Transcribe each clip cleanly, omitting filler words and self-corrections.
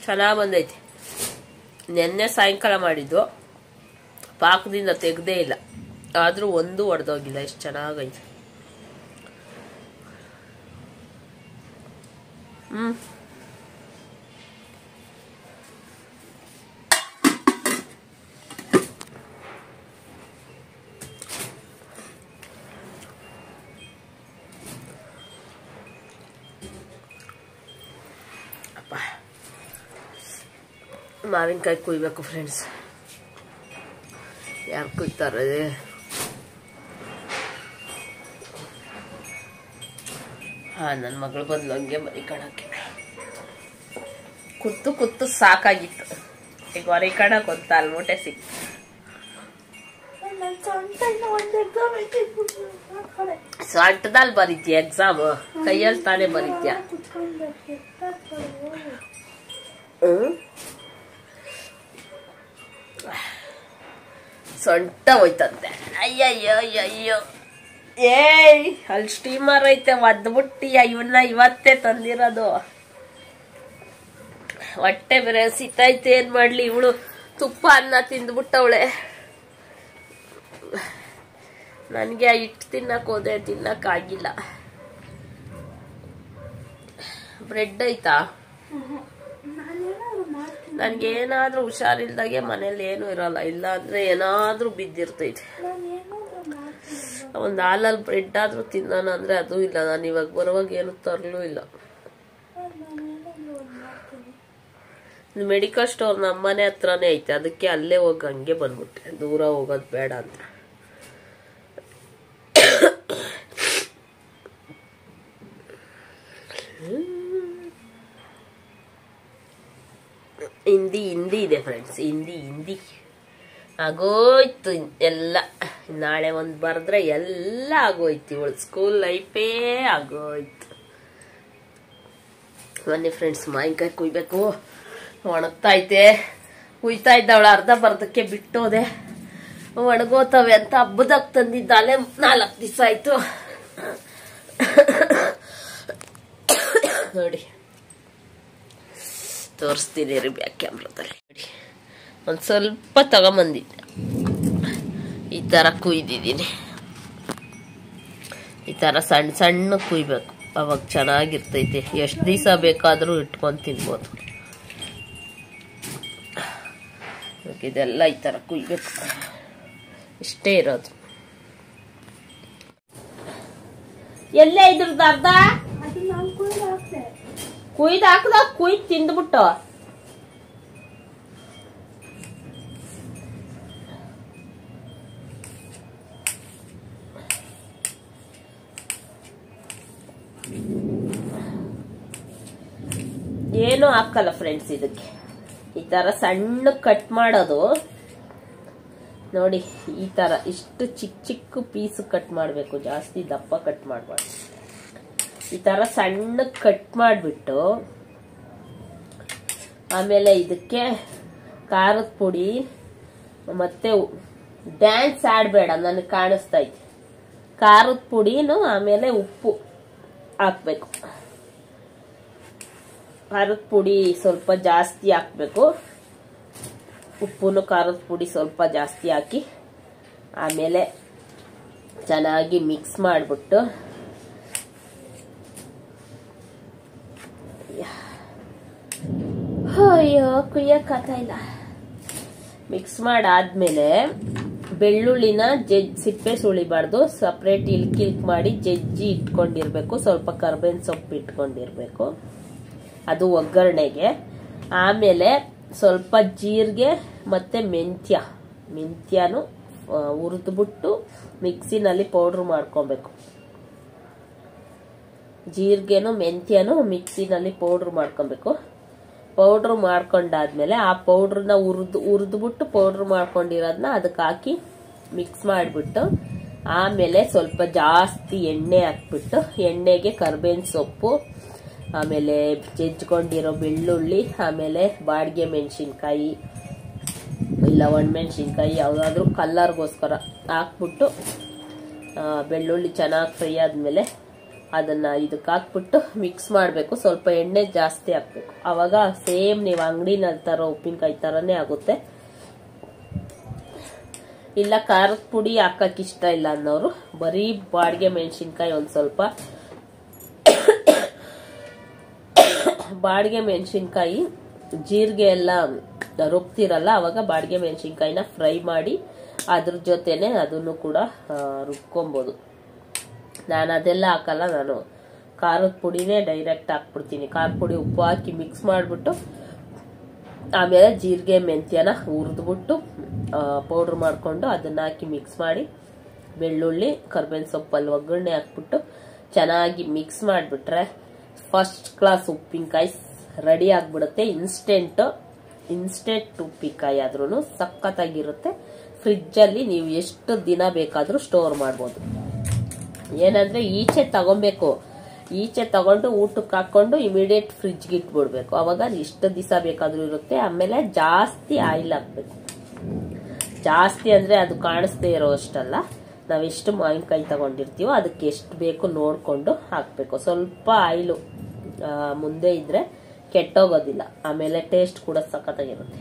ಚೆನ್ನಾಗಿ ಬಂದೈತಿ. ನೆನ್ನೆ ಸಾಯಂಕಾಲ ಮಾಡಿದ್ದು, ಪಾಕದಿಂದ ತೆಗ್ದೇ ಇಲ್ಲ, ಆದ್ರೂ ಒಂದು ಒಡೆದೋಗಿಲ್ಲ. ಎಷ್ಟು ಚೆನ್ನಾಗೈತಿ. ಮಾವಿನಕಾಯಿ ಕುಯ್ಬೇಕು ಫ್ರೆಂಡ್ಸ್. ಯಾರು ಕುಯ್ತಾರೆ? ನನ್ನ ಮಗಳು ಬಂದ್ಲು ಹಂಗೆ ಮರಿ ಕಣಕ್ಕೆ. ಕೂತು ಕೂತು ಸಾಕಾಗಿತ್ತು. ಈಗ ಹೊರಿ ಕಣಕ್ ಒಂದು ತಾಲ್ಮೂಟೆ ಸಿಕ್ತು. ಸೊಂಟದಲ್ಲಿ ಬರೀತೀಯ ಎಕ್ಸಾಮ್? ಕೈಯಲ್ಲಿ ತಾನೇ ಬರೀತೀಯ? ಸೊಂಟ ಹೋಯ್ತಂತೆ. ಅಯ್ಯಯ್ಯೋ ಏಯ್, ಅಲ್ಲಿ ಸ್ಟೀಮರ್ ಐತೆ, ಒದ್ಬಿಟ್ಟಿಯ. ಇವನ್ನ ಇವತ್ತೇ ತಂದಿರೋದು. ಹೊಟ್ಟೆ ಬೇರೆ ಸಿತೈತೆ, ಏನ್ ಮಾಡ್ಲಿ. ಇವಳು ತುಪ್ಪ ಅನ್ನ ತಿಂದ್ಬಿಟ್ಟವಳೆ. ನನ್ಗೆ ಹಿಟ್ಟು ತಿನ್ನಕ್ ಹೋದೆ, ತಿನ್ನಕ್ಕಾಗಿಲ್ಲ. ಬ್ರೆಡ್ ಐತಾ? ನನ್ಗೇನಾದ್ರೂ ಹುಷಾರಿಲ್ದಾಗೆ ಮನೇಲಿ ಏನು ಇರಲ್ಲ, ಇಲ್ಲ ಅಂದ್ರೆ ಏನಾದ್ರೂ ಬಿದ್ದಿರ್ತೈತೆ. ಒಂದ್ ಹಾಲಲ್ಲಿ ಬ್ರೆಡ್ ಆದ್ರೂ ತಿನ್ನೋಣ ಅಂದ್ರೆ ಅದು ಇಲ್ಲ. ನಾನು ಇವಾಗ ಬರುವಾಗ ಏನು ತರಲೂ ಇಲ್ಲ. ಮೆಡಿಕಲ್ ಸ್ಟೋರ್ ನಮ್ಮನೆ ಹತ್ರನೇ ಐತೆ, ಅದಕ್ಕೆ ಅಲ್ಲೇ ಹೋಗಿ ಹಂಗೆ ಬಂದ್ಬಿಟ್ಟೆ. ದೂರ ಹೋಗೋದು ಬೇಡ ಅಂತ. ಹಿಂದಿ ಇದೆ ಫ್ರೆಂಡ್ಸ್. ಹಿಂದಿ ಆಗೋಯ್ತು ಎಲ್ಲ. ನಾಳೆ ಒಂದು ಬರೆದ್ರೆ ಎಲ್ಲ ಆಗೋಯ್ತು. ಇವಳು ಸ್ಕೂಲ್ ಲೈಫೇ ಆಗೋಯ್ತು. ಬನ್ನಿ ಫ್ರೆಂಡ್ಸ್, ಮಾವಿನಕಾಯಿ ಕುಯ್ಬೇಕು. ಒಣಗ್ತಾ ಐತೆ. ಕುಯ್ತಾ ಇದ್ದವಳು ಅರ್ಧ ಬರ್ಧಕ್ಕೆ ಬಿಟ್ಟೋದೆ. ಒಣಗೋತವೆ ಅಂತ ಹಬ್ಬದಾಗ ತಂದಿದ್ದಾಲೆ 4 ದಿವಸ ಆಯ್ತು. ನೋಡಿ ತೋರಿಸ್ತೀನಿ ರೀ ಬ್ಯಾಕ್ ಕ್ಯಾಮ್ರಾದಲ್ಲಿ. ನೋಡಿ, ಒಂದು ಸ್ವಲ್ಪ ತಗೊಂಬಂದಿದ್ದೆ. ಈ ಥರ ಕುಯ್ದಿದ್ದೀನಿ. ಈ ಥರ ಸಣ್ಣ ಸಣ್ಣ ಕುಯ್ಬೇಕು, ಅವಾಗ ಚೆನ್ನಾಗಿರ್ತೈತೆ. ಎಷ್ಟು ದಿವಸ ಬೇಕಾದರೂ ಇಟ್ಕೊಂಡು ತಿನ್ಬೋದು. ಇದೆಲ್ಲ ಈ ಥರ ಕುಯ್ಬೇಕು. ಇಷ್ಟೇ ಇರೋದು. ಎಲ್ಲೇ ಇದ್ರದ್ದು ಅರ್ಧ ಕುಯ್ದು ಹಾಕದ, ಕುಯ್ದು ತಿಂದ್ಬಿಟ್ಟು. ಏನು ಹಾಕಲ್ಲ ಫ್ರೆಂಡ್ಸ್ ಇದಕ್ಕೆ. ಈ ತರ ಸಣ್ಣ ಕಟ್ ಮಾಡೋದು ನೋಡಿ. ಈ ತರ ಇಷ್ಟು ಚಿಕ್ಕ ಚಿಕ್ಕ ಪೀಸ್ ಕಟ್ ಮಾಡಬೇಕು, ಜಾಸ್ತಿ ದಪ್ಪ ಕಟ್ ಮಾಡಬಾರ್ದು. ಈ ತರ ಸಣ್ಣ ಕಟ್ ಮಾಡಿಬಿಟ್ಟು ಆಮೇಲೆ ಇದಕ್ಕೆ ಖಾರದ ಪುಡಿ ಮತ್ತೆ ಡ್ಯಾನ್ಸ್ ಆಡಬೇಡ, ನನಗೆ ಕಾಣಿಸ್ತಾ ಐತಿ. ಖಾರದ ಪುಡಿನು ಆಮೇಲೆ ಉಪ್ಪು ಹಾಕ್ಬೇಕು. ಖಾರದ ಪುಡಿ ಸ್ವಲ್ಪ ಜಾಸ್ತಿ ಹಾಕ್ಬೇಕು. ಉಪ್ಪುನು ಖಾರದ ಪುಡಿ ಸ್ವಲ್ಪ ಜಾಸ್ತಿ ಹಾಕಿ ಆಮೇಲೆ ಚೆನ್ನಾಗಿ ಮಿಕ್ಸ್ ಮಾಡಿಬಿಟ್ಟು ಅಯ್ಯೋ ಕುಯ್ಯಕ್ಕಾಗ್ತಾ ಇಲ್ಲ. ಮಿಕ್ಸ್ ಮಾಡಾದ್ಮೇಲೆ ಬೆಳ್ಳುಳ್ಳಿನ ಸಿಪ್ಪೆ ಸುಳಿಬಾರ್ದು, ಸಪ್ರೇಟ್ ಇಲ್ಕ್ ಮಾಡಿ ಜಜ್ಜಿ ಇಟ್ಕೊಂಡಿರ್ಬೇಕು. ಸ್ವಲ್ಪ ಕರ್ಬೇವಿನ ಸೊಪ್ಪು ಇಟ್ಕೊಂಡಿರ್ಬೇಕು, ಅದು ಒಗ್ಗರಣೆಗೆ. ಆಮೇಲೆ ಸ್ವಲ್ಪ ಜೀರಿಗೆ ಮತ್ತೆ ಮೆಂತ್ಯನು ಹುರಿದ್ಬಿಟ್ಟು ಮಿಕ್ಸಿನಲ್ಲಿ ಪೌಡ್ರ್ ಮಾಡ್ಕೊಬೇಕು. ಜೀರಿಗೆನು ಮೆಂತ್ಯನು ಮಿಕ್ಸಿನಲ್ಲಿ ಪೌಡ್ರ್ ಮಾಡ್ಕೊಬೇಕು. ಪೌಡ್ರ್ ಮಾಡ್ಕೊಂಡಾದ್ಮೇಲೆ ಆ ಪೌಡ್ರನ್ನ ಹುರಿದ್ಬಿಟ್ಟು ಪೌಡ್ರ್ ಮಾಡ್ಕೊಂಡಿರೋದನ್ನ ಅದಕ್ಕೆ ಹಾಕಿ ಮಿಕ್ಸ್ ಮಾಡಿಬಿಟ್ಟು ಆಮೇಲೆ ಸ್ವಲ್ಪ ಜಾಸ್ತಿ ಎಣ್ಣೆ ಹಾಕ್ಬಿಟ್ಟು ಎಣ್ಣೆಗೆ ಕರ್ಬೇವಿನ ಸೊಪ್ಪು, ಆಮೇಲೆ ಜಜ್ಕೊಂಡಿರೋ ಬೆಳ್ಳುಳ್ಳಿ, ಆಮೇಲೆ ಬಾಡಿಗೆ ಮೆಣಸಿನ್ಕಾಯಿ ಇಲ್ಲ ಒಣಮೆಣಸಿನ್ಕಾಯಿ ಯಾವುದಾದ್ರೂ ಕಲ್ಲರ್ಗೋಸ್ಕರ ಹಾಕ್ಬಿಟ್ಟು ಬೆಳ್ಳುಳ್ಳಿ ಚೆನ್ನಾಗಿ ಫ್ರೈ ಆದಮೇಲೆ ಅದನ್ನ ಇದಕ್ಕೆ ಹಾಕ್ಬಿಟ್ಟು ಮಿಕ್ಸ್ ಮಾಡಬೇಕು. ಸ್ವಲ್ಪ ಎಣ್ಣೆ ಜಾಸ್ತಿ ಹಾಕ್ಬೇಕು, ಅವಾಗ ಸೇಮ್ ನೀವು ಅಂಗಡಿನಲ್ಲಿ ತರೋ ಉಪ್ಪಿನಕಾಯಿ ತರನೇ ಆಗುತ್ತೆ. ಇಲ್ಲ ಖಾರದ ಪುಡಿ ಹಾಕಕ್ ಇಷ್ಟ ಇಲ್ಲ ಅನ್ನೋರು ಬರೀ ಬಾಡಿಗೆ ಮೆಣಸಿನ್ಕಾಯಿ ಒಂದ್ ಸ್ವಲ್ಪ ಬಾಡಿಗೆ ಮೆಣಸಿನ್ಕಾಯಿ ಜೀರಿಗೆ ಎಲ್ಲ ರುಬ್ತಿರಲ್ಲ, ಅವಾಗ ಬಾಡಿಗೆ ಮೆಣಸಿನ್ಕಾಯಿನ ಫ್ರೈ ಮಾಡಿ ಅದ್ರ ಜೊತೆನೆ ಅದನ್ನು ಕೂಡ ರುಬ್ಕೊಬಹುದು. ನಾನು ಅದೆಲ್ಲ ಹಾಕಲ್ಲ, ನಾನು ಖಾರದ ಪುಡಿನೇ ಡೈರೆಕ್ಟ್ ಹಾಕ್ಬಿಡ್ತೀನಿ. ಖಾರದ ಪುಡಿ ಉಪ್ಪು ಹಾಕಿ ಮಿಕ್ಸ್ ಮಾಡಿಬಿಟ್ಟು ಆಮೇಲೆ ಜೀರಿಗೆ ಮೆಂತ್ಯನ ಹುರಿದ್ಬಿಟ್ಟು ಪೌಡ್ರ್ ಮಾಡಿಕೊಂಡು ಅದನ್ನ ಹಾಕಿ ಮಿಕ್ಸ್ ಮಾಡಿ ಬೆಳ್ಳುಳ್ಳಿ ಕರ್ಬೇವಿನ ಸೊಪ್ಪಲ್ಲಿ ಒಗ್ಗರಣೆ ಹಾಕ್ಬಿಟ್ಟು ಚೆನ್ನಾಗಿ ಮಿಕ್ಸ್ ಮಾಡಿಬಿಟ್ರೆ ಫಸ್ಟ್ ಕ್ಲಾಸ್ ಉಪ್ಪಿನಕಾಯಿ ರೆಡಿ ಆಗ್ಬಿಡುತ್ತೆ. ಇನ್ಸ್ಟೆಂಟ್ ಉಪ್ಪಿನಕಾಯಿ ಆದ್ರೂ ಸಖತ್ತಾಗಿರುತ್ತೆ. ಫ್ರಿಜ್ಜಲ್ಲಿ ನೀವು ಎಷ್ಟು ದಿನ ಬೇಕಾದರೂ ಸ್ಟೋರ್ ಮಾಡ್ಬೋದು. ಏನಂದ್ರೆ ಈಚೆ ತಗೊಬೇಕು, ಈಚೆ ತಗೊಂಡು ಊಟಕ್ಕೆ ಹಾಕೊಂಡು ಇಮಿಡಿಯೇಟ್ ಫ್ರಿಜ್ಗೆ ಇಟ್ಬಿಡ್ಬೇಕು, ಅವಾಗ ಎಷ್ಟು ದಿವಸ ಬೇಕಾದ್ರೂ ಇರುತ್ತೆ. ಆಮೇಲೆ ಜಾಸ್ತಿ ಆಯಿಲ್ ಹಾಕ್ಬೇಕು. ಜಾಸ್ತಿ ಅಂದ್ರೆ ಅದು ಕಾಣಿಸ್ದೇ ಇರೋ ಅಷ್ಟಲ್ಲ, ನಾವೆಷ್ಟು ಮಾವಿನಕಾಯಿ ತಗೊಂಡಿರ್ತೀವೋ ಅದಕ್ಕೆ ಎಷ್ಟು ಬೇಕು ನೋಡ್ಕೊಂಡು ಹಾಕ್ಬೇಕು. ಸ್ವಲ್ಪ ಆಯಿಲು ಮುಂದೆ ಇದ್ರೆ ಕೆಟ್ಟೋಗೋದಿಲ್ಲ, ಆಮೇಲೆ ಟೇಸ್ಟ್ ಕೂಡ ಸಖತ್ತಾಗಿರುತ್ತೆ.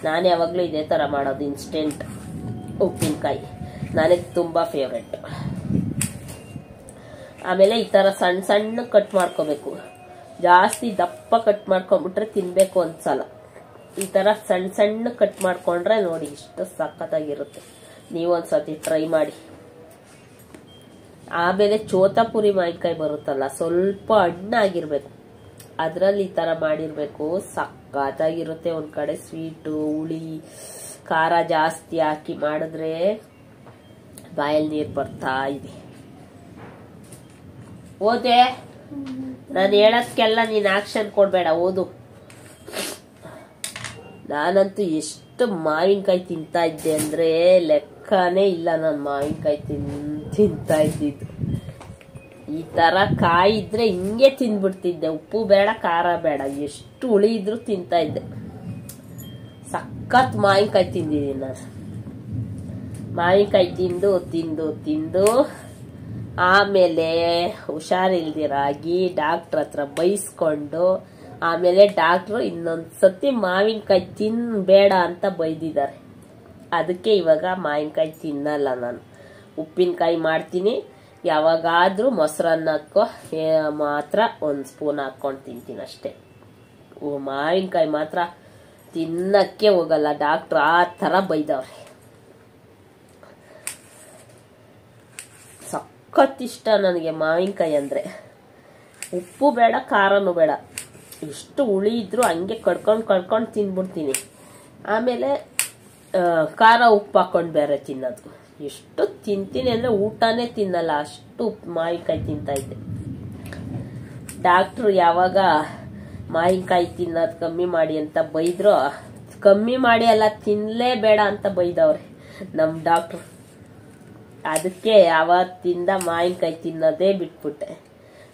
ನಾನು ಯಾವಾಗಲೂ ಇದೇ ತರ ಮಾಡೋದು. ಇನ್ಸ್ಟೆಂಟ್ ಉಪ್ಪಿನಕಾಯಿ ನನಗೆ ತುಂಬಾ ಫೇವ್ರೆಟ್. ಆಮೇಲೆ ಈ ತರ ಸಣ್ಣ ಸಣ್ಣ ಕಟ್ ಮಾಡ್ಕೋಬೇಕು. ಜಾಸ್ತಿ ದಪ್ಪ ಕಟ್ ಮಾಡ್ಕೊಂಡ್ಬಿಟ್ರೆ ತಿನ್ಬೇಕು ಒಂದ್ಸಲ. ಈ ತರ ಸಣ್ಣ ಸಣ್ಣ ಕಟ್ ಮಾಡ್ಕೊಂಡ್ರೆ ನೋಡಿ ಇಷ್ಟು ಸಖತ್ತಾಗಿರುತ್ತೆ. ನೀವೊಂದ್ಸತಿ ಟ್ರೈ ಮಾಡಿ. ಆಮೇಲೆ ಚೋತಾಪುರಿ ಮಾವಿನಕಾಯಿ ಬರುತ್ತಲ್ಲ, ಸ್ವಲ್ಪ ಹಣ್ಣಾಗಿರ್ಬೇಕು, ಅದ್ರಲ್ಲಿ ಈ ತರ ಮಾಡಿರ್ಬೇಕು, ಸಖತ್ತಾಗಿರುತ್ತೆ. ಒಂದ್ ಕಡೆ ಸ್ವೀಟು ಹುಳಿ ಖಾರ ಜಾಸ್ತಿ ಹಾಕಿ ಮಾಡಿದ್ರೆ ಬಾಯಲ್ಲಿ ನೀರ್ ಬರ್ತಾ ಇದೆ. ಓದೆ, ನಾನು ಹೇಳೋದ್ಕೆಲ್ಲ ನೀನ್ ಆಕ್ಷನ್ ಕೊಡ್ಬೇಡ, ಓದು. ನಾನಂತೂ ಎಷ್ಟು ಮಾವಿನಕಾಯಿ ತಿಂತಾ ಇದ್ದೆ ಅಂದ್ರೆ ಲೆಕ್ಕನೇ ಇಲ್ಲ. ನಾನು ಮಾವಿನಕಾಯಿ ತಿಂತಾ ಇದ್ದಿದ್ದು ಈ ತರ ಕಾಯಿ ಇದ್ರೆ ಹಿಂಗೆ ತಿಂದ್ಬಿಡ್ತಿದ್ದೆ. ಉಪ್ಪು ಬೇಡ ಖಾರ ಬೇಡ, ಎಷ್ಟು ಹುಳಿ ಇದ್ರು ತಿಂತಾ ಇದ್ದೆ. ಸಖತ್ ಮಾವಿನಕಾಯಿ ತಿಂದಿದ್ದೀನಿ ನಾನು. ಮಾವಿನಕಾಯಿ ತಿಂದು ತಿಂದು ತಿಂದು ಆಮೇಲೆ ಹುಷಾರಿಲ್ದಿರಾಗಿ ಡಾಕ್ಟರ್ ಹತ್ರ ಬೈಸ್ಕೊಂಡು, ಆಮೇಲೆ ಡಾಕ್ಟ್ರು ಇನ್ನೊಂದ್ಸತಿ ಮಾವಿನಕಾಯಿ ತಿನ್ಬೇಡ ಅಂತ ಬೈದಿದ್ದಾರೆ. ಅದಕ್ಕೆ ಇವಾಗ ಮಾವಿನಕಾಯಿ ತಿನ್ನಲ್ಲ ನಾನು. ಉಪ್ಪಿನಕಾಯಿ ಮಾಡ್ತೀನಿ, ಯಾವಾಗಾದ್ರೂ ಮೊಸರನ್ನಕ್ಕೋ ಮಾತ್ರ ಒಂದ್ ಸ್ಪೂನ್ ಹಾಕೊಂಡು ತಿಂತೀನಿ ಅಷ್ಟೇ. ಮಾವಿನಕಾಯಿ ಮಾತ್ರ ತಿನ್ನಕ್ಕೆ ಹೋಗಲ್ಲ, ಡಾಕ್ಟ್ರು ಆ ತರ ಬೈದವ್ರೆ. ಸಖತ್ ಇಷ್ಟ ನನಗೆ ಮಾವಿನಕಾಯಿ ಅಂದ್ರೆ. ಉಪ್ಪು ಬೇಡ ಖಾರನೂ ಬೇಡ, ಎಷ್ಟು ಹುಳಿ ಇದ್ರು ಹಂಗೆ ಕಡ್ಕೊಂಡು ತಿನ್ಬಿಡ್ತೀನಿ. ಆಮೇಲೆ ಖಾರ ಉಪ್ಪು ಹಾಕೊಂಡು ಬೇರೆ ತಿನ್ನೋದು. ಎಷ್ಟು ತಿಂತೀನಿ ಅಂದ್ರೆ ಊಟನೇ ತಿನ್ನಲ್ಲ, ಅಷ್ಟು ಮಾವಿನಕಾಯಿ ತಿಂತಾ ಇದ್ದೆ. ಡಾಕ್ಟ್ರು ಯಾವಾಗ ಮಾವಿನಕಾಯಿ ತಿನ್ನೋದು ಕಮ್ಮಿ ಮಾಡಿ ಅಂತ ಬೈದ್ರು, ಕಮ್ಮಿ ಮಾಡಿ ಅಲ್ಲ ತಿನ್ಲೇಬೇಡ ಅಂತ ಬೈದವ್ರೆ ನಮ್ ಡಾಕ್ಟ್ರು. ಅದಕ್ಕೆ ಯಾವತ್ತಿಂದ ಮಾವಿನಕಾಯಿ ತಿನ್ನೋದೇ ಬಿಟ್ಬಿಟ್ಟೆ.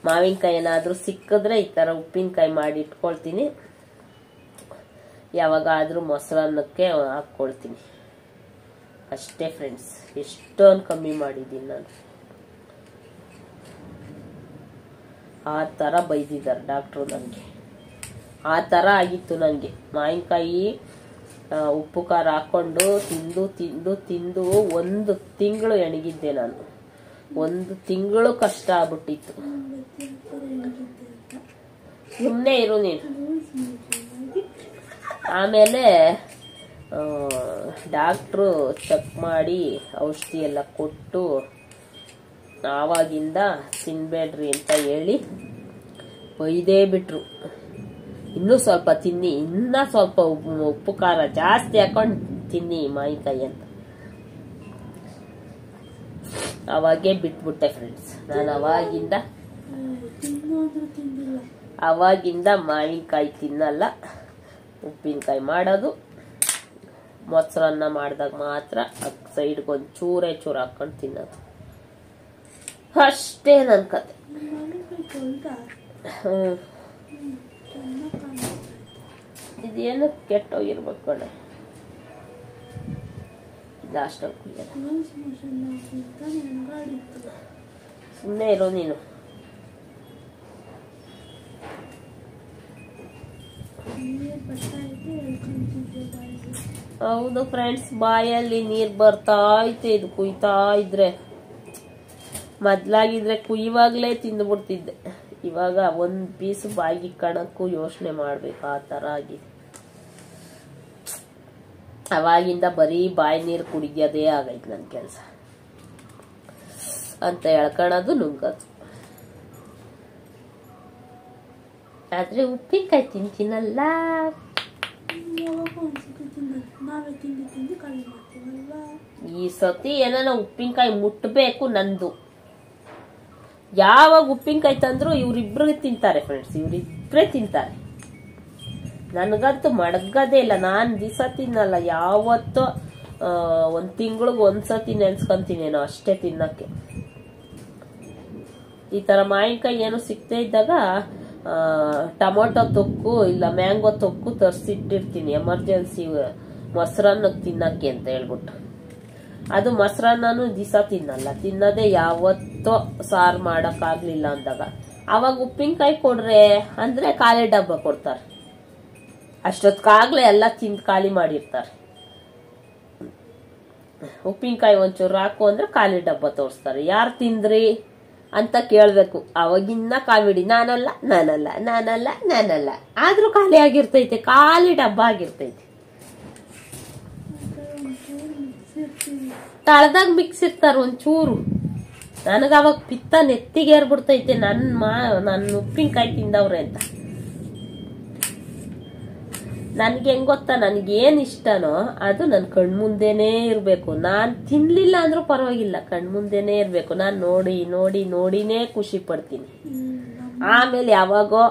ಮಾವಿನಕಾಯಿ ಏನಾದ್ರೂ ಸಿಕ್ಕಿದ್ರೆ ಈ ತರ ಉಪ್ಪಿನಕಾಯಿ ಮಾಡಿ ಇಟ್ಕೊಳ್ತೀನಿ, ಯಾವಾಗಾದ್ರೂ ಮೊಸರನ್ನಕ್ಕೆ ಹಾಕೊಳ್ತೀನಿ ಅಷ್ಟೇ ಫ್ರೆಂಡ್ಸ್. ಎಷ್ಟೊಂದು ಕಮ್ಮಿ ಮಾಡಿದ್ದೀನಿ ನಾನು. ಆ ತರ ಬೈದಿದ್ದಾರೆ ಡಾಕ್ಟ್ರು ನನಗೆ. ಆ ತರ ಆಗಿತ್ತು ನನಗೆ. ಮಾವಿನಕಾಯಿ ಉಪ್ಪು ಖಾರ ಹಾಕೊಂಡು ತಿಂದು ತಿಂದು ತಿಂದು 1 ತಿಂಗಳು ಎಣಗಿದ್ದೆ ನಾನು. 1 ತಿಂಗಳು ಕಷ್ಟ ಆಗ್ಬಿಟ್ಟಿತ್ತು. ಸುಮ್ಮನೆ ಇರು ನೀನು. ಆಮೇಲೆ ಡಾಕ್ಟ್ರು ಚೆಕ್ ಮಾಡಿ ಔಷಧಿ ಎಲ್ಲ ಕೊಟ್ಟು ಆವಾಗಿಂದ ತಿನ್ಬೇಡ್ರಿ ಅಂತ ಹೇಳಿ ಬೈದೇ ಬಿಟ್ರು. ಇನ್ನೂ ಸ್ವಲ್ಪ ತಿನ್ನಿ, ಇನ್ನ ಸ್ವಲ್ಪ ಉಪ್ಪು ಖಾರ ಜಾಸ್ತಿ ಹಾಕೊಂಡು ತಿನ್ನಿ ಮಾವಿನಕಾಯಿ ಅಂತ. ಅವಾಗೇ ಬಿಟ್ಬಿಟ್ಟೆ ಫ್ರೆಂಡ್ಸ್. ನಾನು ಅವಾಗಿಂದ ಮಾವಿನಕಾಯಿ ತಿನ್ನಲ್ಲ. ಉಪ್ಪಿನಕಾಯಿ ಮಾಡೋದು, ಮೊಸರನ್ನ ಮಾಡಿದಾಗ ಮಾತ್ರ ಸೈಡ್ಗೆ ಒಂದು ಚೂರೇ ಚೂರು ಹಾಕೊಂಡು ತಿನ್ನೋದು ಅಷ್ಟೇ ನನ್ನ ಕತೆ. ಇದೇನು ಕೆಟ್ಟೋಗಿರ್ಬೇಕು ಕಡೆ. ಸುಮ್ಮನೆ ಇರೋ ನೀನು. ಹೌದು ಫ್ರೆಂಡ್ಸ್, ಬಾಯಲ್ಲಿ ನೀರ್ ಬರ್ತಾ ಐತೆ ಇದು ಕುಯ್ತಾ ಇದ್ರೆ. ಮೊದ್ಲಾಗಿದ್ರೆ ಕುಯ್ಯುವಾಗ್ಲೇ ತಿಂದ್ಬಿಡ್ತಿದ್ದೆ. ಇವಾಗ ಒಂದ್ ಪೀಸ್ ಬಾಯಿಗೆ ಕಣಕ್ಕೂ ಯೋಚನೆ ಮಾಡ್ಬೇಕು, ಆ ತರ ಆಗಿದೆ. ಅವಾಗಿಂದ ಬರೀ ಬಾಯಿ ನೀರು ಕುಡಿಯೋದೇ ಆಗೈತೆ ನನ್ ಕೆಲ್ಸ ಅಂತ ಹೇಳ್ಕೊಳೋದು, ನುಂಗದು. ಆದ್ರೆ ಉಪ್ಪಿನಕಾಯಿ ತಿಂತೀನಲ್ಲ. ಈ ಸತಿ ಏನಾನ ಉಪ್ಪಿನಕಾಯಿ ಮುಟ್ಬೇಕು ನಂದು. ಯಾವಾಗ ಉಪ್ಪಿನಕಾಯಿ ತಂದ್ರು ಇವ್ರಿಬ್ರು ತಿಂತಾರೆ ಫ್ರೆಂಡ್ಸ್, ಇವ್ರಿಬ್ರೇ ತಿಂತಾರೆ. ನನ್ಗಂತೂ ಮಡಗದೇ ಇಲ್ಲ. ನಾನ್ ದಿವಸ ತಿನ್ನಲ್ಲ, ಯಾವತ್ತೋ ಒಂದ್ ತಿಂಗಳಿಗೆ ಒಂದ್ಸತಿ ನೆನ್ಸ್ಕೊಂತೀನೇನೋ ಅಷ್ಟೇ ತಿನ್ನಕ್ಕೆ. ಈ ತರ ಮಾವಿನಕಾಯಿ ಏನು ಸಿಕ್ತೇ ಇದ್ದಾಗ ಟೊಮೊಟೊ ತೊಕ್ಕು ಇಲ್ಲ ಮ್ಯಾಂಗೋ ತೊಕ್ಕು ತರಿಸಿಟ್ಟಿರ್ತೀನಿ, ಎಮರ್ಜೆನ್ಸಿ ಮೊಸರನ್ನಕ್ಕೆ ತಿನ್ನಕ್ಕೆ ಅಂತ ಹೇಳ್ಬಿಟ್ಟು. ಅದು ಮೊಸರನ್ನೂ ದಿವಸ ತಿನ್ನಲ್ಲ, ತಿನ್ನೋದೇ ಯಾವತ್ತೋ ಸಾರು ಮಾಡಕ್ ಆಗ್ಲಿಲ್ಲ ಅಂದಾಗ. ಅವಾಗ ಉಪ್ಪಿನಕಾಯಿ ಕೊಡ್ರೆ ಅಂದ್ರೆ ಖಾಲಿ ಡಬ್ಬ ಕೊಡ್ತಾರೆ. ಅಷ್ಟೊತ್ಕಾಗ್ಲೇ ಎಲ್ಲ ತಿಂದು ಖಾಲಿ ಮಾಡಿರ್ತಾರೆ. ಉಪ್ಪಿನಕಾಯಿ ಒಂಚೂರು ಹಾಕು ಅಂದ್ರೆ ಖಾಲಿ ಡಬ್ಬ ತೋರಿಸ್ತಾರೆ. ಯಾರು ತಿಂದ್ರಿ ಅಂತ ಕೇಳ್ಬೇಕು. ಅವಾಗಿನ್ನ ಕಾಮಿಡಿ, ನಾನಲ್ಲ ನಾನಲ್ಲ ನಾನಲ್ಲ ನಾನಲ್ಲ, ಆದ್ರೂ ಖಾಲಿ ಆಗಿರ್ತೈತೆ, ಖಾಲಿ ಡಬ್ಬ ಆಗಿರ್ತೈತೆ. ತಳದಾಗ ಮಿಕ್ಸ್ ಇರ್ತಾರ ಒಂಚೂರು. ನನಗ ಅವಾಗ ಪಿತ್ತ ನೆತ್ತಿಗೆ ಏರ್ಬಿಡ್ತೈತೆ, ನನ್ನ ಉಪ್ಪಿನಕಾಯಿ ತಿಂದವ್ರೆ ಅಂತ. ನನ್ಗೆ ಹೆಂಗ್ ಗೊತ್ತಾ, ನನ್ಗೇನ್ ಇಷ್ಟನೋ ಅದು ನನ್ ಕಣ್ಮುಂದೆನೇ ಇರ್ಬೇಕು. ನಾನ್ ತಿನ್ಲಿಲ್ಲ ಅಂದ್ರೂ ಪರವಾಗಿಲ್ಲ, ಕಣ್ಮುಂದೆನೇ ಇರ್ಬೇಕು. ನಾನ್ ನೋಡಿ ನೋಡಿ ನೋಡಿನೇ ಖುಷಿ ಪಡ್ತೀನಿ. ಆಮೇಲೆ ಯಾವಾಗೋ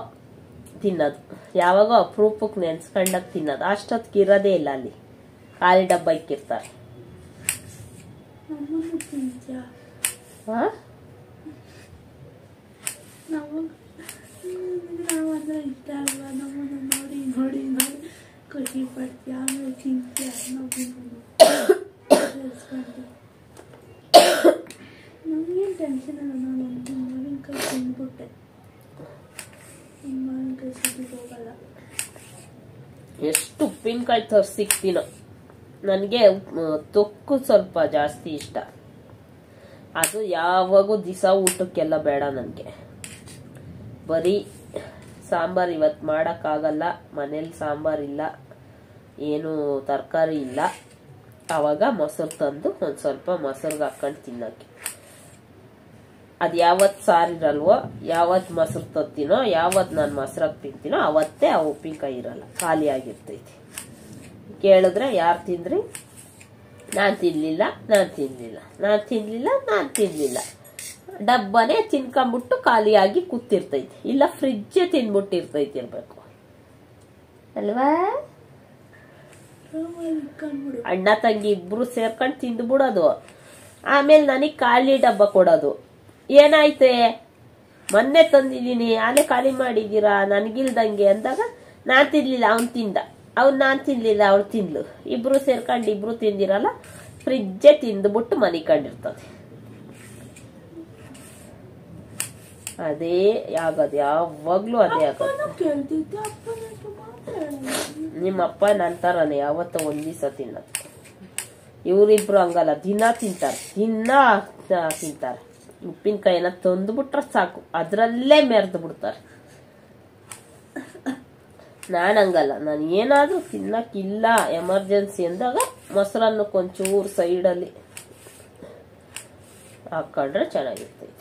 ತಿನ್ನೋದು, ಯಾವಾಗೋ ಅಪರೂಪಕ್ಕೆ ನೆನ್ಸ್ಕೊಂಡಾಗ ತಿನ್ನೋದು. ಅಷ್ಟೊತ್ತಿಗೆ ಇರೋದೇ ಇಲ್ಲ, ಅಲ್ಲಿ ಖಾಲಿ ಡಬ್ಬ ಇಕ್ಕಿರ್ತಾರೆ. ಖುಷಿ ಪಡ್ತೀಯ, ಆಮೇಲೆ ತಿಂತೀಯ. ನಮಗೇನು ಟೆನ್ಷನ್ ಅಲ್ಲ. ನಾನು ಒಂದು ಮಾವಿನಕಾಯಿ ತಿಂದ್ಬಿಟ್ಟೆ, ಮಾವಿನಕಾಯಿ ಸಿಗ್ಲಿಕ್ಕೆ ಹೋಗಲ್ಲ. ಎಷ್ಟು ಉಪ್ಪಿನಕಾಯಿ ತರ್ಸಿಕ್ತೀನೋ. ನನಗೆ ತೊಕ್ಕು ಸ್ವಲ್ಪ ಜಾಸ್ತಿ ಇಷ್ಟ. ಅದು ಯಾವಾಗೂ ದಿವಸ ಊಟಕ್ಕೆಲ್ಲ ಬೇಡ ನನಗೆ. ಬರೀ ಸಾಂಬಾರ್ ಇವತ್ತು ಮಾಡೋಕ್ಕಾಗಲ್ಲ, ಮನೇಲಿ ಸಾಂಬಾರಿಲ್ಲ, ಏನು ತರಕಾರಿ ಇಲ್ಲ, ಆವಾಗ ಮೊಸರು ತಂದು ಒಂದು ಸ್ವಲ್ಪ ಮೊಸರಿಗೆ ಹಾಕೊಂಡು ತಿನ್ನೋಕ್ಕೆ. ಅದು ಯಾವತ್ತು ಸಾರಿರಲ್ವೋ, ಯಾವತ್ತು ಮೊಸರು ತತ್ತೀನೋ, ಯಾವತ್ತು ನಾನು ಮೊಸರಾಗಿ ತಿಂತೀನೋ ಅವತ್ತೇ ಆ ಉಪ್ಪಿನಕಾಯಿ ಇರಲ್ಲ, ಖಾಲಿ ಆಗಿರ್ತೈತಿ. ಕೇಳಿದ್ರೆ ಯಾರು ತಿಂದ್ರಿ? ನಾನು ತಿನ್ನಲಿಲ್ಲ, ನಾನು ತಿನ್ನಲಿಲ್ಲ, ನಾನು ತಿನ್ನಲಿಲ್ಲ, ನಾನು ತಿನ್ನಲಿಲ್ಲ. ಡಬ್ಬನೇ ತಿನ್ಕೊಂಬಿಟ್ಟು ಖಾಲಿಯಾಗಿ ಕೂತಿರ್ತೈತಿ, ಇಲ್ಲ ಫ್ರಿಜ್ಜೇ ತಿನ್ಬಿಟ್ಟಿರ್ತೈತಿ ಇರ್ಬೇಕು ಅಲ್ವಾ? ಅಣ್ಣ ತಂಗಿ ಇಬ್ರು ಸೇರ್ಕೊಂಡು ತಿಂದ್ಬಿಡೋದು, ಆಮೇಲೆ ನನಗೆ ಖಾಲಿ ಡಬ್ಬ ಕೊಡೋದು. ಏನಾಯ್ತೆ, ಮೊನ್ನೆ ತಂದಿದ್ದೀನಿ, ಆಲೆ ಖಾಲಿ ಮಾಡಿದ್ದೀರಾ ನನಗಿಲ್ದಂಗೆ ಅಂದಾಗ, ನಾನ್ ತಿನ್ಲಿಲ್ಲ ಅವ್ನು ತಿಂದ, ಅವ್ನು ನಾನ್ ತಿನ್ಲಿಲ್ಲ ಅವ್ಳು ತಿನ್ಲು, ಇಬ್ರು ಸೇರ್ಕೊಂಡು ಇಬ್ರು ತಿಂದಿರಲ್ಲ, ಫ್ರಿಜ್ಜೇ ತಿಂದ್ಬಿಟ್ಟು ಮನಿಕೊಂಡಿರ್ತದೆ. ಅದೇ ಆಗೋದು, ಯಾವಾಗ್ಲೂ ಅದೇ ಆಗೋದು. ನಿಮ್ಮಪ್ಪ ನಂತರನೇ ಯಾವತ್ತ ಒಂದ್ ದಿವಸ ತಿನ್ನೋದು. ಇವರಿಬ್ರು ಹಂಗಲ್ಲ, ದಿನ ತಿಂತಾರೆ, ದಿನ ತಿಂತಾರೆ. ಉಪ್ಪಿನಕಾಯಿನ ತಂದ್ಬಿಟ್ರೆ ಸಾಕು, ಅದ್ರಲ್ಲೇ ಮೆರೆದು ಬಿಡ್ತಾರೆ. ನಾನು ಹಂಗಲ್ಲ, ನಾನು ಏನಾದ್ರೂ ತಿನ್ನಕ್ಕಿಲ್ಲ ಎಮರ್ಜೆನ್ಸಿ ಅಂದಾಗ ಮೊಸರನ್ನಕ್ಕೆ ಒಂಚೂರು ಸೈಡಲ್ಲಿ ಹಾಕೊಂಡ್ರೆ ಚೆನ್ನಾಗಿರ್ತೈತೆ.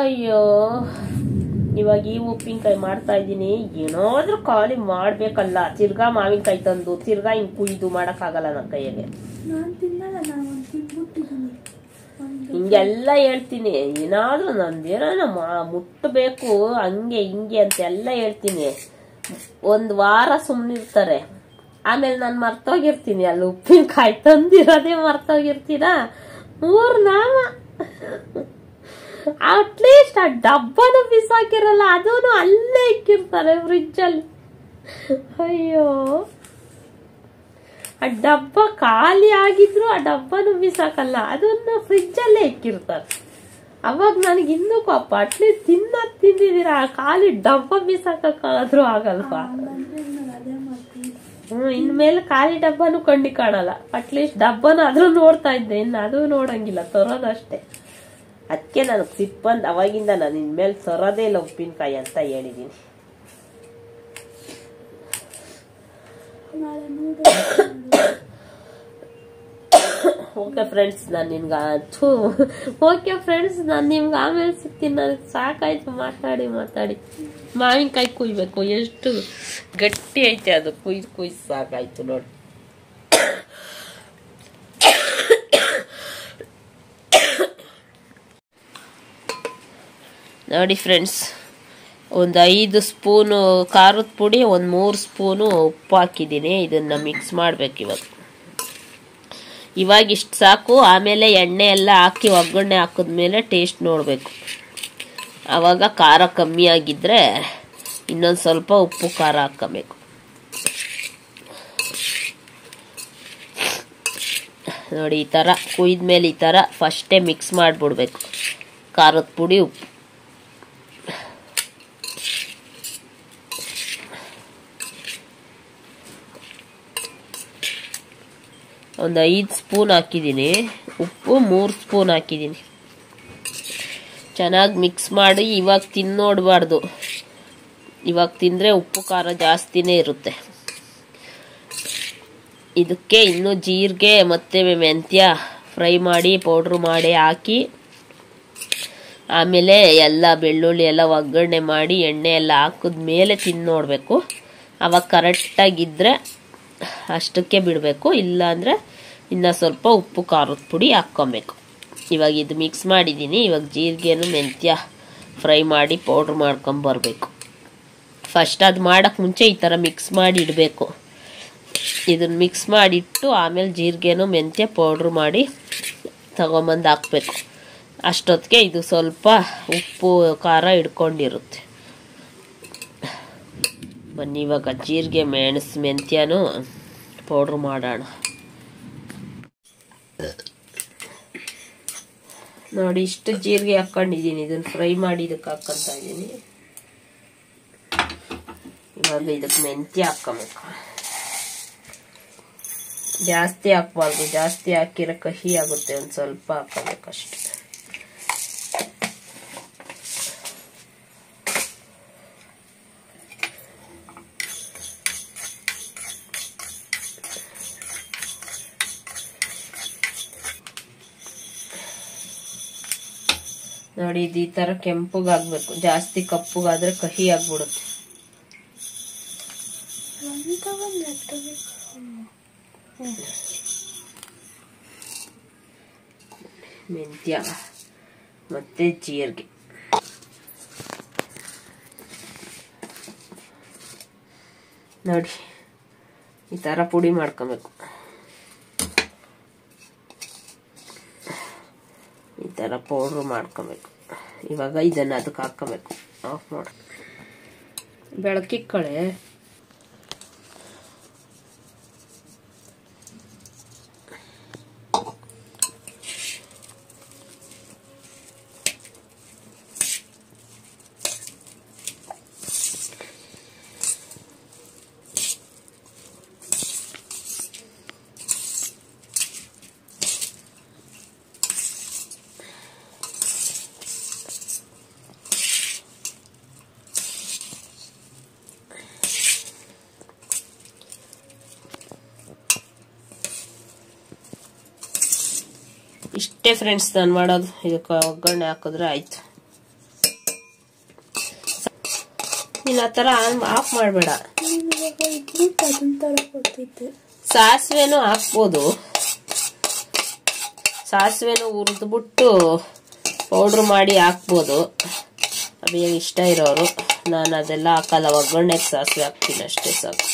ಅಯ್ಯೋ, ಇವಾಗ ಈ ಉಪ್ಪಿನಕಾಯಿ ಮಾಡ್ತಾ ಇದ್ದೀನಿ, ಏನಾದ್ರೂ ಖಾಲಿ ಮಾಡ್ಬೇಕಲ್ಲ. ತಿರ್ಗಾ ಮಾವಿನಕಾಯಿ ತಂದು ತಿರ್ಗಾ ಹಿಂಗ್ ಕುಯ್ದು ಮಾಡಕ್ಕಾಗಲ್ಲ ನನ್ನ ಕೈಯಲ್ಲಿ. ಹಿಂಗೆಲ್ಲ ಹೇಳ್ತೀನಿ, ಏನಾದ್ರೂ ನಂದೇನ ಮುಟ್ಟಬೇಕು ಹಂಗೆ ಹಿಂಗೆ ಅಂತ ಎಲ್ಲ ಹೇಳ್ತೀನಿ. ಒಂದ್ ವಾರ ಸುಮ್ನಿರ್ತಾರೆ, ಆಮೇಲೆ ನಾನು ಮರ್ತೋಗಿರ್ತೀನಿ. ಅಲ್ಲಿ ಉಪ್ಪಿನಕಾಯಿ ತಂದಿರೋದೇ ಮರ್ತೋಗಿರ್ತೀನ. 3 ನಾಮ ಅಟ್ಲೀಸ್ಟ್ ಆ ಡಬ್ಬನು ಬಿಸಾಕಿರಲ್ಲ, ಅದನ್ನು ಅಲ್ಲೇ ಇಕ್ಕಿರ್ತಾರೆ ಫ್ರಿಜ್ ಅಲ್ಲಿ. ಅಯ್ಯೋ, ಆ ಡಬ್ಬ ಖಾಲಿ ಆಗಿದ್ರು ಆ ಡಬ್ಬನು ಬಿಸಾಕಲ್ಲ, ಅದನ್ನ ಫ್ರಿಜ್ ಅಲ್ಲೇ ಇಕ್ಕಿರ್ತಾರೆ. ಅವಾಗ ನನಗೆ ಇನ್ನೂ ಕೋಪ, ಅಟ್ಲೀಸ್ಟ್ ತಿಂದಿದ್ದೀರಾ, ಖಾಲಿ ಡಬ್ಬ ಬಿಸಾಕಾದ್ರೂ ಆಗಲ್ವಾ? ಇನ್ಮೇಲೆ ಖಾಲಿ ಡಬ್ಬನು ಕಣ್ಣಿ ಕಾಣಲ್ಲ. ಅಟ್ಲೀಸ್ಟ್ ಡಬ್ಬನ ಆದ್ರೂ ನೋಡ್ತಾ ಇದ್ದೆ, ಇನ್ನು ಅದು ನೋಡಂಗಿಲ್ಲ, ತರೋದಷ್ಟೇ. ಅದಕ್ಕೆ ನನಗೆ ಸಿಟ್ಟು ಬಂದು ಅವಾಗಿಂದ ನಾನು ಇನ್ಮೇಲೆ ತರೋದೇ ಇಲ್ಲ ಉಪ್ಪಿನಕಾಯಿ ಅಂತ ಹೇಳಿದೀನಿ. ಓಕೆ ಫ್ರೆಂಡ್ಸ್, ನಾನು ನಿಮ್ಗೆ ಆಮೇಲೆ ಸಿಗ್ತೀನಿ. ನನಗೆ ಸಾಕಾಯ್ತು ಮಾತಾಡಿ ಮಾವಿನಕಾಯಿ ಕುಯ್ಬೇಕು. ಎಷ್ಟು ಗಟ್ಟಿ ಐತೆ ಅದು, ಕುಯ್ದು ಸಾಕಾಯ್ತು ನೋಡಿ. ನೋಡಿ ಫ್ರೆಂಡ್ಸ್, ಒಂದು 5 ಸ್ಪೂನು ಖಾರದ ಪುಡಿ, ಒಂದು 3 ಸ್ಪೂನು ಉಪ್ಪು ಹಾಕಿದ್ದೀನಿ. ಇದನ್ನ ಮಿಕ್ಸ್ ಮಾಡ್ಬೇಕು ಇವಾಗ ಇಷ್ಟು ಸಾಕು. ಆಮೇಲೆ ಎಣ್ಣೆ ಎಲ್ಲ ಹಾಕಿ ಒಗ್ಗರಣೆ ಹಾಕಿದ್ಮೇಲೆ ಟೇಸ್ಟ್ ನೋಡಬೇಕು. ಆವಾಗ ಖಾರ ಕಮ್ಮಿ ಆಗಿದ್ರೆ ಇನ್ನೊಂದು ಸ್ವಲ್ಪ ಉಪ್ಪು ಖಾರ ಹಾಕಬೇಕು. ನೋಡಿ, ಈ ಥರ ಕುಯ್ದ್ಮೇಲೆ ಈ ಥರ ಫಸ್ಟೇ ಮಿಕ್ಸ್ ಮಾಡಿಬಿಡ್ಬೇಕು ಖಾರದ ಪುಡಿ ಉಪ್ಪು. ಒಂದು 5 ಸ್ಪೂನ್ ಹಾಕಿದ್ದೀನಿ ಉಪ್ಪು, 3 ಸ್ಪೂನ್ ಹಾಕಿದ್ದೀನಿ. ಚೆನ್ನಾಗಿ ಮಿಕ್ಸ್ ಮಾಡಿ ಇವಾಗ ತಿನ್ನೋಡ್ಬಾರ್ದು. ಇವಾಗ ತಿಂದರೆ ಉಪ್ಪು ಖಾರ ಜಾಸ್ತಿನೇ ಇರುತ್ತೆ. ಇದಕ್ಕೆ ಇನ್ನೂ ಜೀರಿಗೆ ಮತ್ತು ಮೆಂತ್ಯ ಫ್ರೈ ಮಾಡಿ ಪೌಡ್ರ್ ಮಾಡಿ ಹಾಕಿ, ಆಮೇಲೆ ಎಲ್ಲ ಬೆಳ್ಳುಳ್ಳಿ ಎಲ್ಲ ಒಗ್ಗರಣೆ ಮಾಡಿ ಎಣ್ಣೆ ಎಲ್ಲ ಹಾಕಿದ್ಮೇಲೆ ತಿಂದು ನೋಡಬೇಕು. ಅವಾಗ ಕರೆಕ್ಟಾಗಿದ್ದರೆ ಅಷ್ಟಕ್ಕೆ ಬಿಡಬೇಕು, ಇಲ್ಲಾಂದರೆ ಇನ್ನು ಸ್ವಲ್ಪ ಉಪ್ಪು ಖಾರದ ಪುಡಿ ಹಾಕ್ಕೊಬೇಕು. ಇವಾಗ ಇದು ಮಿಕ್ಸ್ ಮಾಡಿದ್ದೀನಿ. ಇವಾಗ ಜೀರಿಗೆನು ಮೆಂತ್ಯ ಫ್ರೈ ಮಾಡಿ ಪೌಡ್ರ್ ಮಾಡ್ಕೊಂಬರ್ಬೇಕು. ಫಸ್ಟ್ ಅದು ಮಾಡೋಕ್ಕೆ ಮುಂಚೆ ಈ ಥರ ಮಿಕ್ಸ್ ಮಾಡಿ ಇಡಬೇಕು. ಇದನ್ನು ಮಿಕ್ಸ್ ಮಾಡಿಟ್ಟು ಆಮೇಲೆ ಜೀರಿಗೆನು ಮೆಂತ್ಯ ಪೌಡ್ರ್ ಮಾಡಿ ತಗೊಂಬಂದು ಹಾಕಬೇಕು. ಅಷ್ಟೊತ್ತಿಗೆ ಇದು ಸ್ವಲ್ಪ ಉಪ್ಪು ಖಾರ ಹಿಡ್ಕೊಂಡಿರುತ್ತೆ. ಬನ್ನಿ ಇವಾಗ ಜೀರಿಗೆ ಮೆಣಸು ಮೆಂತ್ಯನೂ ಪೌಡ್ರ್ ಮಾಡೋಣ. ನೋಡಿ, ಇಷ್ಟು ಜೀರಿಗೆ ಹಾಕೊಂಡಿದ್ದೀನಿ. ಇದನ್ನು ಫ್ರೈ ಮಾಡಿ ಇದಕ್ಕೆ ಹಾಕ್ಕೊಂತ ಇದ್ದೀನಿ. ಇವಾಗ ಇದಕ್ಕೆ ಮೆಂತ್ಯ ಹಾಕ್ಕೊಬೇಕು. ಜಾಸ್ತಿ ಹಾಕ್ಬಾರ್ದು, ಜಾಸ್ತಿ ಹಾಕಿರೋ ಕಹಿ ಆಗುತ್ತೆ. ಒಂದು ಸ್ವಲ್ಪ ಹಾಕ್ಕೋಬೇಕಷ್ಟೆ. ನೋಡಿ, ಇದು ಈ ತರ ಕೆಂಪಗಾಗ್ಬೇಕು. ಜಾಸ್ತಿ ಕಪ್ಪಗಾದ್ರೆ ಕಹಿ ಆಗ್ಬಿಡುತ್ತೆ. ಮೆಂತ್ಯ ಮತ್ತೆ ಜೀರಿಗೆ. ನೋಡಿ, ಈ ತರ ಪುಡಿ ಮಾಡ್ಕೊಬೇಕು. ಈ ತರ ಪೌಡ್ರ್ ಮಾಡ್ಕೊಬೇಕು. ಇವಾಗ ಇದನ್ನ ಅದಕ್ಕೆ ಹಾಕೋಬೇಕು. ಆಫ್ ಮಾಡಿ ಬೆಳಕಿಕ್ಕಳೆ. ಇಷ್ಟೇ ಫ್ರೆಂಡ್ಸ್ ನಾನು ಮಾಡೋದು. ಇದಕ್ಕೆ ಒಗ್ಗರಣೆ ಹಾಕಿದ್ರೆ ಆಯ್ತು. ನೀನು ಆ ಥರ ಆಫ್ ಮಾಡಬೇಡ. ಸಾಸಿವೆನೂ ಹಾಕ್ಬೋದು. ಸಾಸಿವೆನೂ ಹುರಿದ್ಬಿಟ್ಟು ಪೌಡ್ರ್ ಮಾಡಿ ಹಾಕ್ಬೋದು. ಅದು ಇಷ್ಟ ಇರೋರು. ನಾನು ಅದೆಲ್ಲ ಹಾಕಲ್ಲ, ಒಗ್ಗರಣೆಗೆ ಸಾಸಿವೆ ಹಾಕ್ತೀನಿ ಅಷ್ಟೇ ಸಾಕು.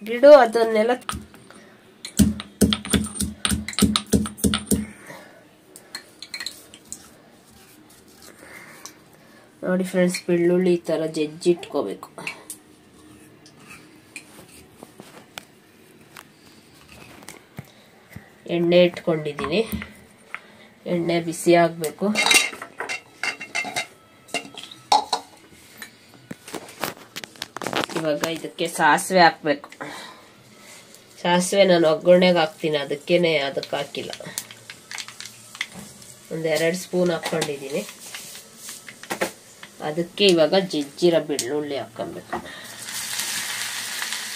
ಬಿಡು ಅದನ್ನೆಲ್ಲ. ನೋಡಿ ಫ್ರೆಂಡ್ಸ್, ಬೆಳ್ಳುಳ್ಳಿ ಈ ತರ ಜಜ್ಜಿಟ್ಕೋಬೇಕು. ಎಣ್ಣೆ ಇಟ್ಕೊಂಡಿದ್ದೀನಿ. ಎಣ್ಣೆ ಬಿಸಿ ಆಗಬೇಕು. ಇವಾಗ ಇದಕ್ಕೆ ಸಾಸಿವೆ ಹಾಕ್ಬೇಕು. ಸಾಸಿವೆ ನಾನು ಒಗ್ಗರಣೆಗೆ ಹಾಕ್ತೀನಿ, ಅದಕ್ಕೇನೆ ಅದಕ್ಕೆ ಹಾಕಿಲ್ಲ. ಒಂದು 2 ಸ್ಪೂನ್ ಹಾಕೊಂಡಿದ್ದೀನಿ. ಅದಕ್ಕೆ ಇವಾಗ ಜಜ್ಜಿರೋ ಬೆಳ್ಳುಳ್ಳಿ ಹಾಕೊಬೇಕು.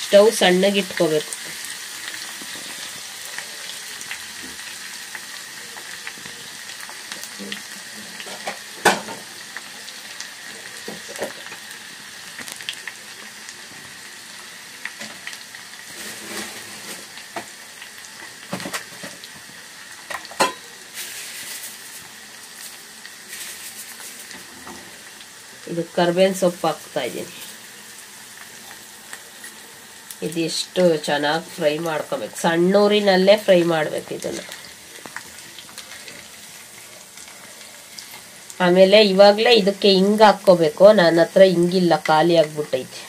ಸ್ಟವ್ ಸಣ್ಣಗೆ ಇಟ್ಕೋಬೇಕು. ಇದು ಕರ್ಬೇವಿನ ಸೊಪ್ಪು ಹಾಕ್ತಾ ಇದ್ದೀನಿ. ಇದಿಷ್ಟು ಚೆನ್ನಾಗಿ ಫ್ರೈ ಮಾಡ್ಕೋಬೇಕು. ಸಣ್ಣ ಊರಿನಲ್ಲೇ ಫ್ರೈ ಮಾಡ್ಬೇಕು ಇದನ್ನ. ಆಮೇಲೆ ಇವಾಗಲೇ ಇದಕ್ಕೆ ಹಿಂಗ್ ಹಾಕ್ಕೋಬೇಕು. ನನ್ನ ಹತ್ರ ಹಿಂಗಿಲ್ಲ, ಖಾಲಿ ಆಗ್ಬಿಟ್ಟೈತೆ.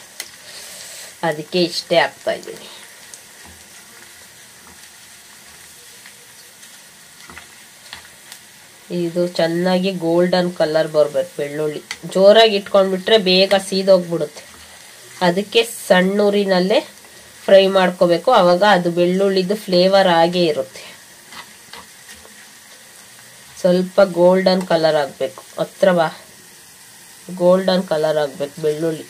ಅದಕ್ಕೆ ಇಷ್ಟೇ ಹಾಕ್ತಾ ಇದ್ದೀನಿ. ಇದು ಚೆನ್ನಾಗಿ ಗೋಲ್ಡನ್ ಕಲರ್ ಬರ್ಬೇಕು ಬೆಳ್ಳುಳ್ಳಿ. ಜೋರಾಗಿ ಇಟ್ಕೊಂಡ್ಬಿಟ್ರೆ ಬೇಗ ಸೀದೋಗ್ಬಿಡುತ್ತೆ. ಅದಕ್ಕೆ ಸಣ್ಣೂರಿನಲ್ಲೇ ಫ್ರೈ ಮಾಡ್ಕೋಬೇಕು. ಅವಾಗ ಅದು ಬೆಳ್ಳುಳ್ಳಿದು ಫ್ಲೇವರ್ ಆಗೇ ಇರುತ್ತೆ. ಸ್ವಲ್ಪ ಗೋಲ್ಡನ್ ಕಲರ್ ಆಗಬೇಕು. ಹತ್ರ ಬಾ, ಗೋಲ್ಡನ್ ಕಲರ್ ಆಗಬೇಕು ಬೆಳ್ಳುಳ್ಳಿ.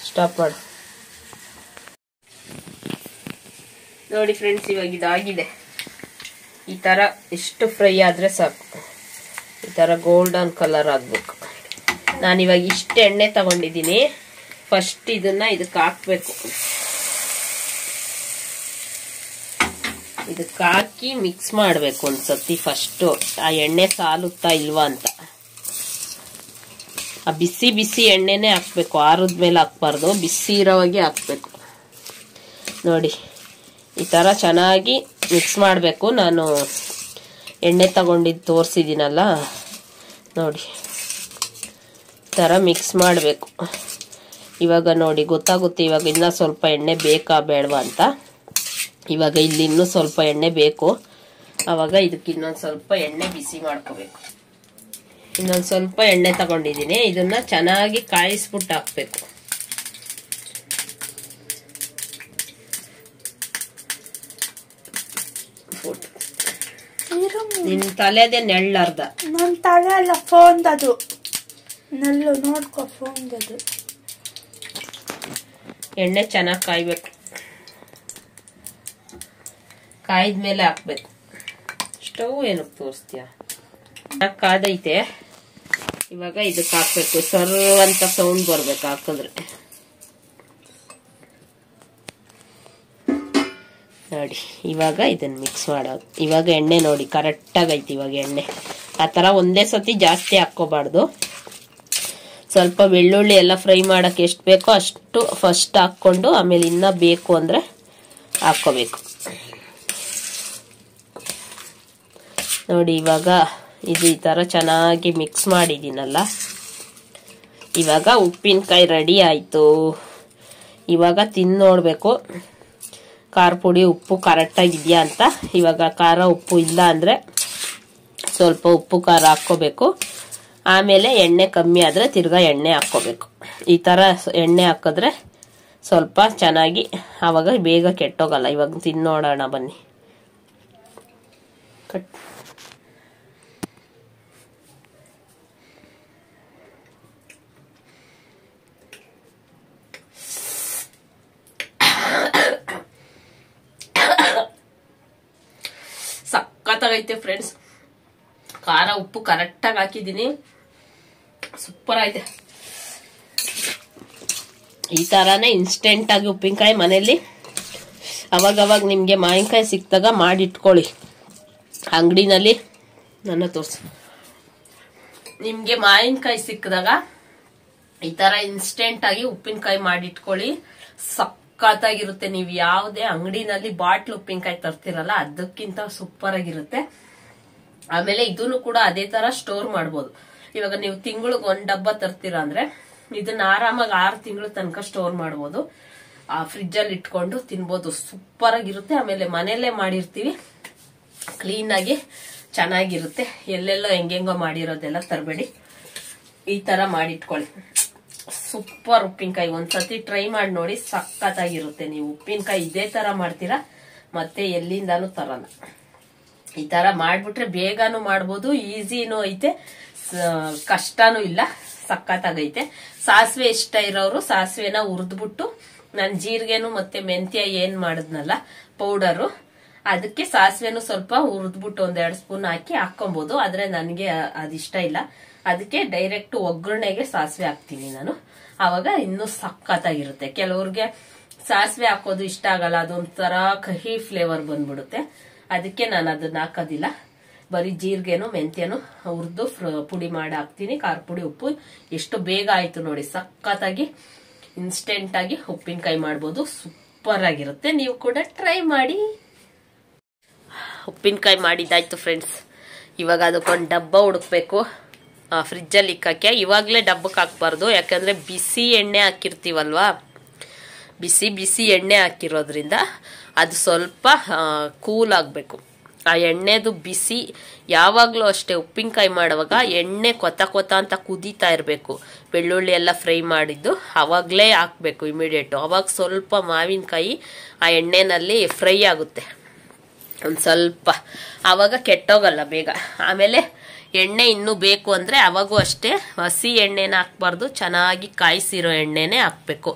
ಸ್ಟಾಪ್ ಮಾಡು. ನೋಡಿ ಫ್ರೆಂಡ್ಸ್, ಇವಾಗ ಇದಾಗಿದೆ. ಈ ತರ ಎಷ್ಟು ಫ್ರೈ ಆದ್ರೆ ಸಾಕು. ಈ ತರ ಗೋಲ್ಡನ್ ಕಲರ್ ಆಗ್ಬೇಕು. ನಾನಿವಾಗ ಇಷ್ಟು ಎಣ್ಣೆ ತಗೊಂಡಿದ್ದೀನಿ. ಫಸ್ಟ್ ಇದನ್ನ ಇದಕ್ಕೆ ಹಾಕ್ಬೇಕು. ಇದಕ್ಕೆ ಹಾಕಿ ಮಿಕ್ಸ್ ಮಾಡ್ಬೇಕು ಒಂದ್ಸತಿ. ಫಸ್ಟ್ ಆ ಎಣ್ಣೆ ಸಾಲುತ್ತಾ ಇಲ್ವಾ ಅಂತ. ಆ ಬಿಸಿ ಬಿಸಿ ಎಣ್ಣೆನೆ ಹಾಕ್ಬೇಕು, ಆರದ ಮೇಲೆ ಹಾಕ್ಬಾರ್ದು, ಬಿಸಿ ಇರೋವಾಗೆ ಹಾಕ್ಬೇಕು. ನೋಡಿ ಈ ತರ ಚೆನ್ನಾಗಿ ಮಿಕ್ಸ್ ಮಾಡಬೇಕು. ನಾನು ಎಣ್ಣೆ ತಗೊಂಡಿದ್ದು ತೋರಿಸಿದ್ದೀನಲ್ಲ, ನೋಡಿ ಈ ತರ ಮಿಕ್ಸ್ ಮಾಡಬೇಕು. ಇವಾಗ ನೋಡಿ ಗೊತ್ತಾಗುತ್ತೆ ಇವಾಗ ಇನ್ನ ಸ್ವಲ್ಪ ಎಣ್ಣೆ ಬೇಕಾ ಬೇಡವಾ ಅಂತ. ಇವಾಗ ಇಲ್ಲಿ ಇನ್ನೂ ಸ್ವಲ್ಪ ಎಣ್ಣೆ ಬೇಕು. ಆವಾಗ ಇದಕ್ಕೆ ಇನ್ನೊಂದು ಸ್ವಲ್ಪ ಎಣ್ಣೆ ಬಿಸಿ ಮಾಡ್ಕೋಬೇಕು. ಇನ್ನೊಂದು ಸ್ವಲ್ಪ ಎಣ್ಣೆ ತಗೊಂಡಿದ್ದೀನಿ. ಇದನ್ನ ಚೆನ್ನಾಗಿ ಕಾಯಿಸ್ಬಿಟ್ಟು ಹಾಕ್ಬೇಕು. ನಿನ್ ತಲೆದೇ ನೆಳ್ಳರ್ಧ. ನನ್ನ ತಲೆ ಅಲ್ಲ, ಫೋನ್ದದು. ನೆಲ್ಲು ನೋಡ್ಕೊ, ಫೋನ್ದದು. ಎಣ್ಣೆ ಚೆನ್ನಾಗಿ ಕಾಯ್ಬೇಕು. ಕಾಯ್ದ್ಮೇಲೆ ಹಾಕ್ಬೇಕು. ಸ್ಟವ್ ಏನಕ್ಕೆ ತೋರಿಸ್ತೀಯ? ಕಾದೈತೆ. ಇವಾಗ ಇದಕ್ಕೆ ಹಾಕ್ಬೇಕು. ಸರ್ವ್ ಅಂತ ಸೌಂಡ್ ಬರ್ಬೇಕು ಹಾಕಿದ್ರೆ. ನೋಡಿ ಇವಾಗ ಇದನ್ನ ಮಿಕ್ಸ್ ಮಾಡೋದು. ಇವಾಗ ಎಣ್ಣೆ ನೋಡಿ ಕರೆಕ್ಟಾಗಿ ಐತಿ. ಇವಾಗ ಎಣ್ಣೆ ಆ ಥರ ಒಂದೇ ಸತಿ ಜಾಸ್ತಿ ಹಾಕ್ಕೋಬಾರ್ದು. ಸ್ವಲ್ಪ ಬೆಳ್ಳುಳ್ಳಿ ಎಲ್ಲ ಫ್ರೈ ಮಾಡಕ್ಕೆ ಎಷ್ಟು ಬೇಕೋ ಅಷ್ಟು ಫಸ್ಟ್ ಹಾಕ್ಕೊಂಡು ಆಮೇಲೆ ಇನ್ನ ಬೇಕು ಅಂದರೆ ಹಾಕ್ಕೋಬೇಕು. ನೋಡಿ ಇವಾಗ ಇದು ಈ ಥರ ಚೆನ್ನಾಗಿ ಮಿಕ್ಸ್ ಮಾಡಿದ್ದೀನಲ್ಲ. ಇವಾಗ ಉಪ್ಪಿನಕಾಯಿ ರೆಡಿ ಆಯಿತು. ಇವಾಗ ತಿಂದು ನೋಡಬೇಕು ಖಾರ ಪುಡಿ ಉಪ್ಪು ಕರೆಕ್ಟಾಗಿದೆಯಾ ಅಂತ. ಇವಾಗ ಖಾರ ಉಪ್ಪು ಇಲ್ಲ ಅಂದರೆ ಸ್ವಲ್ಪ ಉಪ್ಪು ಖಾರ ಹಾಕ್ಕೋಬೇಕು. ಆಮೇಲೆ ಎಣ್ಣೆ ಕಮ್ಮಿ ಆದರೆ ತಿರ್ಗಾ ಎಣ್ಣೆ ಹಾಕ್ಕೋಬೇಕು. ಈ ಥರ ಎಣ್ಣೆ ಹಾಕಿದ್ರೆ ಸ್ವಲ್ಪ ಚೆನ್ನಾಗಿ ಆವಾಗ ಬೇಗ ಕೆಟ್ಟೋಗಲ್ಲ. ಇವಾಗ ತಿಂದು ನೋಡೋಣ ಬನ್ನಿ. ಕಟ್ ಸಕ್ಕತ್ತಾಗೈತೆ ಫ್ರೆಂಡ್ಸ್. ಖಾರ ಉಪ್ಪು ಕರೆಕ್ಟಾಗಿ ಹಾಕಿದ್ದೀನಿ. ಸೂಪರ್ ಐತೆ. ಈ ತರಾನೇ ಇನ್ಸ್ಟೆಂಟ್ ಆಗಿ ಉಪ್ಪಿನಕಾಯಿ ಮನೆಯಲ್ಲಿ ಅವಾಗವಾಗ ನಿಮ್ಗೆ ಮಾವಿನಕಾಯಿ ಸಿಕ್ತಾಗ ಮಾಡಿಟ್ಕೊಳ್ಳಿ. ಅಂಗಡಿನಲ್ಲಿ ನನ್ನ ತೋರ್ಸಿ. ನಿಮ್ಗೆ ಮಾವಿನಕಾಯಿ ಸಿಕ್ಕಿದಾಗ ಈ ತರ ಇನ್ಸ್ಟೆಂಟ್ ಆಗಿ ಉಪ್ಪಿನಕಾಯಿ ಮಾಡಿಟ್ಕೊಳ್ಳಿ. ಸಕ್ಕತ್ತಾಗಿರುತ್ತೆ. ನೀವು ಯಾವುದೇ ಅಂಗಡಿನಲ್ಲಿ ಬಾಟ್ಲ್ ಉಪ್ಪಿನಕಾಯಿ ತರ್ತಿರಲ್ಲ ಅದಕ್ಕಿಂತ ಸೂಪರ್ ಆಗಿರುತ್ತೆ. ಆಮೇಲೆ ಇದನ್ನು ಕೂಡ ಅದೇ ತರ ಸ್ಟೋರ್ ಮಾಡ್ಬೋದು. ಇವಾಗ ನೀವು ತಿಂಗಳಿಗೆ 1 ಡಬ್ಬ ತರ್ತೀರಾ ಅಂದ್ರೆ ಇದನ್ನ ಆರಾಮಾಗಿ 6 ತಿಂಗಳ ತನಕ ಸ್ಟೋರ್ ಮಾಡ್ಬೋದು. ಆ ಫ್ರಿಜ್ ಅಲ್ಲಿ ಇಟ್ಕೊಂಡು ತಿನ್ಬೋದು. ಸೂಪರ್ ಆಗಿರುತ್ತೆ. ಆಮೇಲೆ ಮನೆಯಲ್ಲೇ ಮಾಡಿರ್ತೀವಿ, ಕ್ಲೀನಾಗಿ ಚೆನ್ನಾಗಿರುತ್ತೆ. ಎಲ್ಲೆಲ್ಲೋ ಹೆಂಗೆಂಗೋ ಮಾಡಿರೋದೆಲ್ಲ ತರಬೇಡಿ, ಈ ತರ ಮಾಡಿಟ್ಕೊಳ್ಳಿ. ಸೂಪರ್ ಉಪ್ಪಿನಕಾಯಿ. ಒಂದ್ಸತಿ ಟ್ರೈ ಮಾಡಿ ನೋಡಿ, ಸಖತ್ತಾಗಿರುತ್ತೆ. ನೀವು ಉಪ್ಪಿನಕಾಯಿ ಇದೇ ತರ ಮಾಡ್ತೀರಾ, ಮತ್ತೆ ಎಲ್ಲಿಂದಾನು ತರಲ್ಲ. ಈ ತರ ಮಾಡ್ಬಿಟ್ರೆ ಬೇಗನೂ ಮಾಡ್ಬೋದು, ಈಸಿನೂ ಐತೆ, ಕಷ್ಟನೂ ಇಲ್ಲ, ಸಖತ್ತಾಗೈತೆ. ಸಾಸಿವೆ ಇಷ್ಟ ಇರೋರು ಸಾಸಿವೆನ ಹುರಿದ್ಬಿಟ್ಟು, ನಾನು ಜೀರಿಗೆನು ಮತ್ತೆ ಮೆಂತ್ಯ ಏನ್ ಮಾಡಿದ್ನಲ್ಲ ಪೌಡರು, ಅದಕ್ಕೆ ಸಾಸಿವೆನು ಸ್ವಲ್ಪ ಹುರಿದ್ಬಿಟ್ಟು 1-2 ಸ್ಪೂನ್ ಹಾಕೊಬಹುದು. ಆದ್ರೆ ನನಗೆ ಅದಿಷ್ಟ ಇಲ್ಲ, ಅದಕ್ಕೆ ಡೈರೆಕ್ಟ್ ಒಗ್ಗರಣೆಗೆ ಸಾಸಿವೆ ಹಾಕ್ತೀನಿ ನಾನು. ಅವಾಗ ಇನ್ನೂ ಸಖತ್ತಾಗಿರುತ್ತೆ. ಕೆಲವ್ರಿಗೆ ಸಾಸಿವೆ ಹಾಕೋದು ಇಷ್ಟ ಆಗಲ್ಲ, ಅದೊಂಥರ ಕಹಿ ಫ್ಲೇವರ್ ಬಂದ್ಬಿಡುತ್ತೆ. ಅದಕ್ಕೆ ನಾನು ಅದನ್ನ ಹಾಕೋದಿಲ್ಲ, ಬರೀ ಜೀರಿಗೆನು ಮೆಂತ್ಯನು ಹುರಿದು ಪುಡಿ ಮಾಡಿ ಹಾಕ್ತೀನಿ. ಖಾರ ಪುಡಿ, ಉಪ್ಪು. ಎಷ್ಟು ಬೇಗ ಆಯ್ತು ನೋಡಿ, ಸಖತ್ತಾಗಿ ಇನ್ಸ್ಟೆಂಟ್ ಆಗಿ ಉಪ್ಪಿನಕಾಯಿ ಮಾಡ್ಬೋದು. ಸೂಪರ್ ಆಗಿರುತ್ತೆ, ನೀವು ಕೂಡ ಟ್ರೈ ಮಾಡಿ. ಉಪ್ಪಿನಕಾಯಿ ಮಾಡಿದ್ದಾಯ್ತು ಫ್ರೆಂಡ್ಸ್. ಇವಾಗ ಅದಕ್ಕೊಂದು ಡಬ್ಬ ಹುಡುಕ್ಬೇಕು, ಫ್ರಿಜ್ಜಲ್ಲಿ ಇಕ್ಕಕ್ಕೆ. ಇವಾಗಲೇ ಡಬ್ಬಕ್ಕೆ ಹಾಕ್ಬಾರ್ದು, ಯಾಕಂದ್ರೆ ಬಿಸಿ ಎಣ್ಣೆ ಹಾಕಿರ್ತೀವಲ್ವಾ, ಬಿಸಿ ಎಣ್ಣೆ ಹಾಕಿರೋದ್ರಿಂದ ಅದು ಸ್ವಲ್ಪ ಕೂಲ್ ಆಗಬೇಕು. ಆ ಎಣ್ಣೆದು ಬಿಸಿ ಯಾವಾಗಲೂ ಅಷ್ಟೇ, ಉಪ್ಪಿನಕಾಯಿ ಮಾಡುವಾಗ ಎಣ್ಣೆ ಕೊತ ಅಂತ ಕುದೀತಾ ಇರಬೇಕು. ಬೆಳ್ಳುಳ್ಳಿ ಎಲ್ಲ ಫ್ರೈ ಮಾಡಿದ್ದು ಅವಾಗಲೇ ಹಾಕಬೇಕು ಇಮಿಡಿಯೇಟು. ಅವಾಗ ಸ್ವಲ್ಪ ಮಾವಿನಕಾಯಿ ಆ ಎಣ್ಣೆನಲ್ಲಿ ಫ್ರೈ ಆಗುತ್ತೆ ಒಂದು ಸ್ವಲ್ಪ, ಆವಾಗ ಕೆಟ್ಟೋಗಲ್ಲ ಬೇಗ. ಆಮೇಲೆ ಎಣ್ಣೆ ಇನ್ನೂ ಬೇಕು ಅಂದರೆ ಅವಾಗೂ ಅಷ್ಟೇ ಹಸಿ ಎಣ್ಣೆನ ಹಾಕ್ಬಾರ್ದು, ಚೆನ್ನಾಗಿ ಕಾಯಿಸಿರೋ ಎಣ್ಣೆನೇ ಹಾಕಬೇಕು.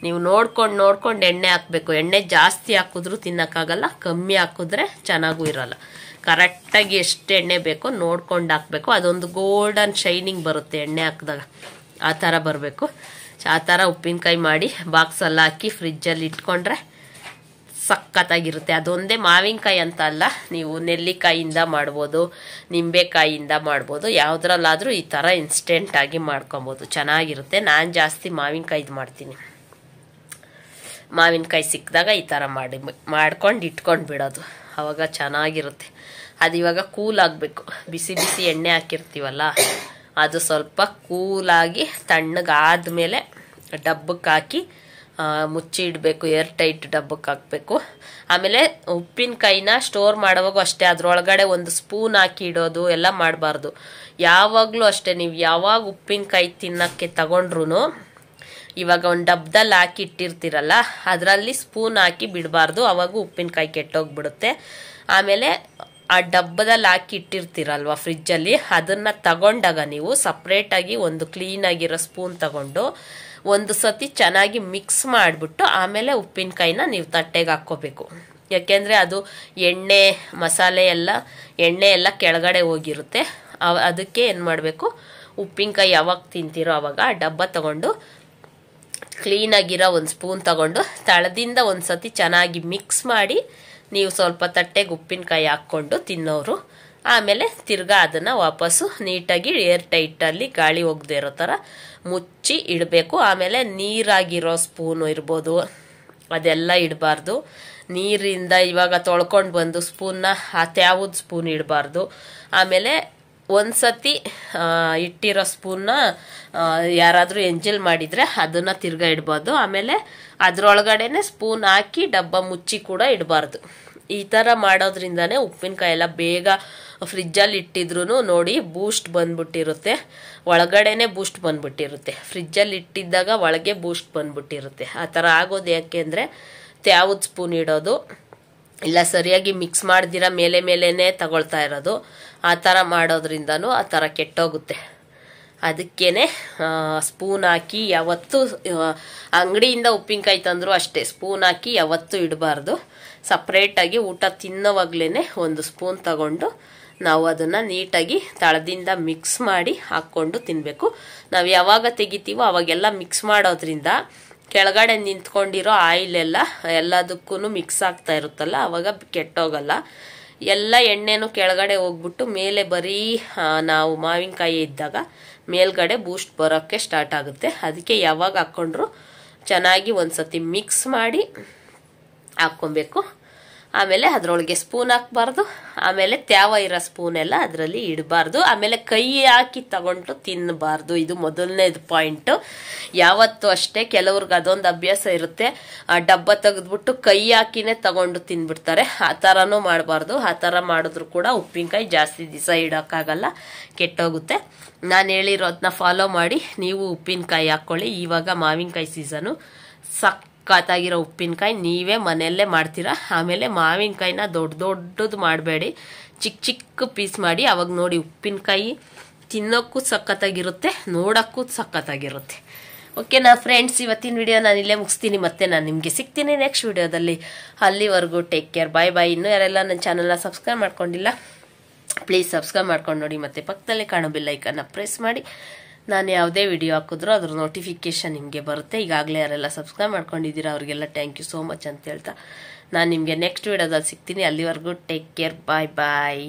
ನೀವು ನೋಡ್ಕೊಂಡು ಎಣ್ಣೆ ಹಾಕಬೇಕು. ಎಣ್ಣೆ ಜಾಸ್ತಿ ಹಾಕಿದ್ರೂ ತಿನ್ನಕ್ಕಾಗಲ್ಲ, ಕಮ್ಮಿ ಹಾಕಿದ್ರೆ ಚೆನ್ನಾಗೂ ಇರಲ್ಲ. ಕರೆಕ್ಟಾಗಿ ಎಷ್ಟು ಎಣ್ಣೆ ಬೇಕೋ ನೋಡ್ಕೊಂಡು ಹಾಕಬೇಕು. ಅದೊಂದು ಗೋಲ್ಡನ್ ಶೈನಿಂಗ್ ಬರುತ್ತೆ ಎಣ್ಣೆ ಹಾಕಿದಾಗ, ಆ ಥರ ಬರಬೇಕು. ಆ ಥರ ಉಪ್ಪಿನಕಾಯಿ ಮಾಡಿ ಬಾಕ್ಸಲ್ಲಿ ಹಾಕಿ ಫ್ರಿಜ್ಜಲ್ಲಿ ಇಟ್ಕೊಂಡ್ರೆ ಸಖತ್ತಾಗಿರುತ್ತೆ. ಅದೊಂದೇ ಮಾವಿನಕಾಯಿ ಅಂತ ಅಲ್ಲ, ನೀವು ನೆಲ್ಲಿಕಾಯಿಯಿಂದ ಮಾಡ್ಬೋದು, ನಿಂಬೆಕಾಯಿಯಿಂದ ಮಾಡ್ಬೋದು, ಯಾವುದ್ರಲ್ಲಾದರೂ ಈ ಥರ ಇನ್ಸ್ಟೆಂಟ್ ಆಗಿ ಮಾಡ್ಕೊಬೋದು, ಚೆನ್ನಾಗಿರುತ್ತೆ. ನಾನು ಜಾಸ್ತಿ ಮಾವಿನಕಾಯಿದು ಮಾಡ್ತೀನಿ. ಮಾವಿನಕಾಯಿ ಸಿಕ್ಕಿದಾಗ ಈ ಥರ ಮಾಡ್ಕೊಂಡು ಇಟ್ಕೊಂಡು ಬಿಡೋದು, ಆವಾಗ ಚೆನ್ನಾಗಿರುತ್ತೆ. ಅದು ಇವಾಗ ಕೂಲ್ ಆಗಬೇಕು. ಬಿಸಿ ಎಣ್ಣೆ ಹಾಕಿರ್ತೀವಲ್ಲ, ಅದು ಸ್ವಲ್ಪ ಕೂಲಾಗಿ ತಣ್ಣಗಾದ್ಮೇಲೆ ಡಬ್ಬಕ್ಕೆ ಹಾಕಿ ಮುಚ್ಚಿ ಇಡಬೇಕು. ಏರ್ ಟೈಟ್ ಡಬ್ಬಕ್ಕೆ ಹಾಕಬೇಕು. ಆಮೇಲೆ ಉಪ್ಪಿನಕಾಯಿನ ಸ್ಟೋರ್ ಮಾಡುವಾಗ ಅಷ್ಟೇ, ಅದ್ರೊಳಗಡೆ 1 ಸ್ಪೂನ್ ಹಾಕಿ ಇಡೋದು ಎಲ್ಲ ಮಾಡಬಾರ್ದು. ಯಾವಾಗಲೂ ಅಷ್ಟೇ, ನೀವು ಯಾವಾಗ ಉಪ್ಪಿನಕಾಯಿ ತಿನ್ನೋಕ್ಕೆ ತಗೊಂಡ್ರು ಇವಾಗ ಒಂದು ಡಬ್ಬದಲ್ಲಿ ಹಾಕಿ ಇಟ್ಟಿರ್ತೀರಲ್ಲ, ಅದರಲ್ಲಿ ಸ್ಪೂನ್ ಹಾಕಿ ಬಿಡಬಾರ್ದು, ಅವಾಗ ಉಪ್ಪಿನಕಾಯಿ ಕೆಟ್ಟೋಗ್ಬಿಡುತ್ತೆ. ಆಮೇಲೆ ಆ ಡಬ್ಬದಲ್ಲಿ ಹಾಕಿ ಇಟ್ಟಿರ್ತೀರಲ್ವ ಫ್ರಿಜ್ಜಲ್ಲಿ, ಅದನ್ನು ತಗೊಂಡಾಗ ನೀವು ಸಪ್ರೇಟಾಗಿ ಒಂದು ಕ್ಲೀನಾಗಿರೋ ಸ್ಪೂನ್ ತಗೊಂಡು ಒಂದು ಸತಿ ಚೆನ್ನಾಗಿ ಮಿಕ್ಸ್ ಮಾಡಿಬಿಟ್ಟು ಆಮೇಲೆ ಉಪ್ಪಿನಕಾಯಿನ ನೀವು ತಟ್ಟೆಗೆ ಹಾಕ್ಕೋಬೇಕು. ಯಾಕೆಂದರೆ ಅದು ಎಣ್ಣೆ ಮಸಾಲೆ ಎಣ್ಣೆ ಎಲ್ಲ ಕೆಳಗಡೆ ಹೋಗಿರುತ್ತೆ. ಅದಕ್ಕೆ ಏನು ಮಾಡಬೇಕು, ಉಪ್ಪಿನಕಾಯಿ ಯಾವಾಗ ತಿಂತೀರೋ ಆವಾಗ ಆ ಡಬ್ಬ ತಗೊಂಡು ಕ್ಲೀನಾಗಿರೋ 1 ಸ್ಪೂನ್ ತಗೊಂಡು ತಳದಿಂದ ಒಂದು ಸತಿ ಚೆನ್ನಾಗಿ ಮಿಕ್ಸ್ ಮಾಡಿ ನೀವು ಸ್ವಲ್ಪ ತಟ್ಟೆಗೆ ಉಪ್ಪಿನಕಾಯಿ ಹಾಕ್ಕೊಂಡು ತಿನ್ನೋರು. ಆಮೇಲೆ ತಿರ್ಗಾ ಅದನ್ನು ವಾಪಸ್ಸು ನೀಟಾಗಿ ಏರ್ ಟೈಟಲ್ಲಿ ಗಾಳಿ ಹೋಗದೆ ಇರೋ ಥರ ಮುಚ್ಚಿ ಇಡಬೇಕು. ಆಮೇಲೆ ನೀರಾಗಿರೋ ಸ್ಪೂನು ಇರ್ಬೋದು, ಅದೆಲ್ಲ ಇಡಬಾರ್ದು. ನೀರಿಂದ ಇವಾಗ ತೊಳ್ಕೊಂಡು ಬಂದು ಸ್ಪೂನ್ನ ಯಾವುದು ಸ್ಪೂನ್ ಇಡಬಾರ್ದು. ಆಮೇಲೆ ಒಂದು ಸತಿ ಇಟ್ಟಿರೋ ಸ್ಪೂನ್ನ ಯಾರಾದರೂ ಎಂಜಲ್ ಮಾಡಿದರೆ ಅದನ್ನು ತಿರ್ಗಾ ಇಡ್ಬೋದು. ಆಮೇಲೆ ಅದರೊಳಗಡೆನೆ ಸ್ಪೂನ್ ಹಾಕಿ ಡಬ್ಬ ಮುಚ್ಚಿ ಕೂಡ ಇಡಬಾರ್ದು. ಈ ಥರ ಮಾಡೋದ್ರಿಂದನೇ ಉಪ್ಪಿನಕಾಯಿ ಎಲ್ಲ ಬೇಗ ಫ್ರಿಜ್ಜಲ್ಲಿ ಇಟ್ಟಿದ್ರು ನೋಡಿ ಬೂಸ್ಟ್ ಬಂದ್ಬಿಟ್ಟಿರುತ್ತೆ, ಒಳಗಡೆನೆ ಬೂಸ್ಟ್ ಬಂದ್ಬಿಟ್ಟಿರುತ್ತೆ. ಫ್ರಿಜ್ಜಲ್ಲಿ ಇಟ್ಟಿದ್ದಾಗ ಒಳಗೆ ಬೂಸ್ಟ್ ಬಂದ್ಬಿಟ್ಟಿರುತ್ತೆ. ಆ ಥರ ಆಗೋದು ಯಾಕೆ ಅಂದರೆ ಯಾವುದು ಸ್ಪೂನ್ ಇಡೋದು ಇಲ್ಲ, ಸರಿಯಾಗಿ ಮಿಕ್ಸ್ ಮಾಡ್ದಿರ ಮೇಲೆನೇ ತಗೊಳ್ತಾ ಇರೋದು. ಆ ಥರ ಮಾಡೋದ್ರಿಂದನೂ ಆ ಥರ ಕೆಟ್ಟೋಗುತ್ತೆ. ಅದಕ್ಕೇನೆ ಸ್ಪೂನ್ ಹಾಕಿ ಯಾವತ್ತೂ ಅಂಗಡಿಯಿಂದ ಉಪ್ಪಿನಕಾಯಿ ತಂದರೂ ಅಷ್ಟೇ ಸ್ಪೂನ್ ಹಾಕಿ ಯಾವತ್ತೂ ಇಡಬಾರ್ದು. ಸಪ್ರೇಟಾಗಿ ಊಟ ತಿನ್ನೋವಾಗ್ಲೇ 1 ಸ್ಪೂನ್ ತಗೊಂಡು ನಾವು ಅದನ್ನು ನೀಟಾಗಿ ತಳದಿಂದ ಮಿಕ್ಸ್ ಮಾಡಿ ಹಾಕ್ಕೊಂಡು ತಿನ್ನಬೇಕು. ನಾವು ಯಾವಾಗ ತೆಗಿತೀವೋ ಅವಾಗೆಲ್ಲ ಮಿಕ್ಸ್ ಮಾಡೋದ್ರಿಂದ ಕೆಳಗಡೆ ನಿಂತ್ಕೊಂಡಿರೋ ಆಯಿಲ್ ಎಲ್ಲದಕ್ಕೂ ಮಿಕ್ಸ್ ಆಗ್ತಾ ಇರುತ್ತಲ್ಲ, ಆವಾಗ ಕೆಟ್ಟೋಗಲ್ಲ. ಎಲ್ಲ ಎಣ್ಣೆನೂ ಕೆಳಗಡೆ ಹೋಗ್ಬಿಟ್ಟು ಮೇಲೆ ಬರೀ ನಾವು ಮಾವಿನಕಾಯಿ ಇದ್ದಾಗ ಮೇಲ್ಗಡೆ ಬೂಸ್ಟ್ ಬರೋಕ್ಕೆ ಸ್ಟಾರ್ಟ್ ಆಗುತ್ತೆ. ಅದಕ್ಕೆ ಯಾವಾಗ ಹಾಕ್ಕೊಂಡ್ರು ಚೆನ್ನಾಗಿ ಒಂದು ಸತಿ ಮಿಕ್ಸ್ ಮಾಡಿ ಹಾಕ್ಕೊಬೇಕು. ಆಮೇಲೆ ಅದರೊಳಗೆ ಸ್ಪೂನ್ ಹಾಕ್ಬಾರ್ದು, ಆಮೇಲೆ ತ್ಯಾವ ಇರೋ ಸ್ಪೂನ್ ಎಲ್ಲ ಅದರಲ್ಲಿ ಇಡಬಾರ್ದು, ಆಮೇಲೆ ಕೈ ಹಾಕಿ ತಗೊಂಡು ತಿನ್ನಬಾರ್ದು. ಇದು ಮೊದಲನೇದು ಪಾಯಿಂಟು. ಯಾವತ್ತೂ ಅಷ್ಟೇ ಕೆಲವ್ರಿಗೆ ಅದೊಂದು ಅಭ್ಯಾಸ ಇರುತ್ತೆ, ಆ ಡಬ್ಬ ತೆಗೆದ್ಬಿಟ್ಟು ಕೈ ಹಾಕಿನೇ ತಗೊಂಡು ತಿಂದ್ಬಿಡ್ತಾರೆ. ಆ ಥರನೂ ಮಾಡಬಾರ್ದು. ಆ ಥರ ಮಾಡಿದ್ರು ಕೂಡ ಉಪ್ಪಿನಕಾಯಿ ಜಾಸ್ತಿ ದಿವಸ ಇಡೋಕ್ಕಾಗಲ್ಲ, ಕೆಟ್ಟೋಗುತ್ತೆ. ನಾನು ಹೇಳಿರೋದನ್ನ ಫಾಲೋ ಮಾಡಿ ನೀವು ಉಪ್ಪಿನಕಾಯಿ ಹಾಕ್ಕೊಳ್ಳಿ. ಇವಾಗ ಮಾವಿನಕಾಯಿ ಸೀಸನು. ಸಖತ್ತಾಗಿರೋ ಉಪ್ಪಿನಕಾಯಿ ನೀವೇ ಮನೆಯಲ್ಲೇ ಮಾಡ್ತೀರಾ. ಆಮೇಲೆ ಮಾವಿನಕಾಯಿನ ದೊಡ್ಡದು ಮಾಡಬೇಡಿ, ಚಿಕ್ಕ ಪೀಸ್ ಮಾಡಿ. ಅವಾಗ ನೋಡಿ ಉಪ್ಪಿನಕಾಯಿ ತಿನ್ನೋಕ್ಕೂ ಸಖತ್ತಾಗಿರುತ್ತೆ, ನೋಡೋಕ್ಕೂ ಸಖತ್ತಾಗಿರುತ್ತೆ. ಓಕೆನಾ ಫ್ರೆಂಡ್ಸ್, ಇವತ್ತಿನ ವಿಡಿಯೋ ನಾನು ಇಲ್ಲೇ ಮುಗಿಸ್ತೀನಿ. ಮತ್ತೆ ನಾನು ನಿಮಗೆ ಸಿಗ್ತೀನಿ ನೆಕ್ಸ್ಟ್ ವಿಡಿಯೋದಲ್ಲಿ. ಅಲ್ಲಿವರೆಗೂ ಟೇಕ್ ಕೇರ್, ಬಾಯ್ ಬಾಯ್. ಇನ್ನೂ ಯಾರೆಲ್ಲ ನನ್ನ ಚಾನಲ್ನ ಸಬ್ಸ್ಕ್ರೈಬ್ ಮಾಡ್ಕೊಂಡಿಲ್ಲ ಪ್ಲೀಸ್ ಸಬ್ಸ್ಕ್ರೈಬ್ ಮಾಡ್ಕೊಂಡು ನೋಡಿ. ಮತ್ತೆ ಪಕ್ಕದಲ್ಲೇ ಕಾಣೋ ಬೆಲ್ ಐಕನ್ನ ಪ್ರೆಸ್ ಮಾಡಿ. ನಾನು ಯಾವುದೇ ವಿಡಿಯೋ ಹಾಕಿದ್ರೂ ಅದ್ರ ನೋಟಿಫಿಕೇಶನ್ ನಿಮಗೆ ಬರುತ್ತೆ. ಈಗಾಗಲೇ ಯಾರೆಲ್ಲ ಸಬ್ಸ್ಕ್ರೈಬ್ ಮಾಡ್ಕೊಂಡಿದ್ದೀರಾ ಅವ್ರಿಗೆಲ್ಲ ಥ್ಯಾಂಕ್ ಯು ಸೋ ಮಚ್ ಅಂತ ಹೇಳ್ತಾ ನಾನು ನಿಮಗೆ ನೆಕ್ಸ್ಟ್ ವಿಡಿಯೋದಲ್ಲಿ ಸಿಗ್ತೀನಿ. ಅಲ್ಲಿವರೆಗೂ ಟೇಕ್ ಕೇರ್, ಬಾಯ್ ಬಾಯ್.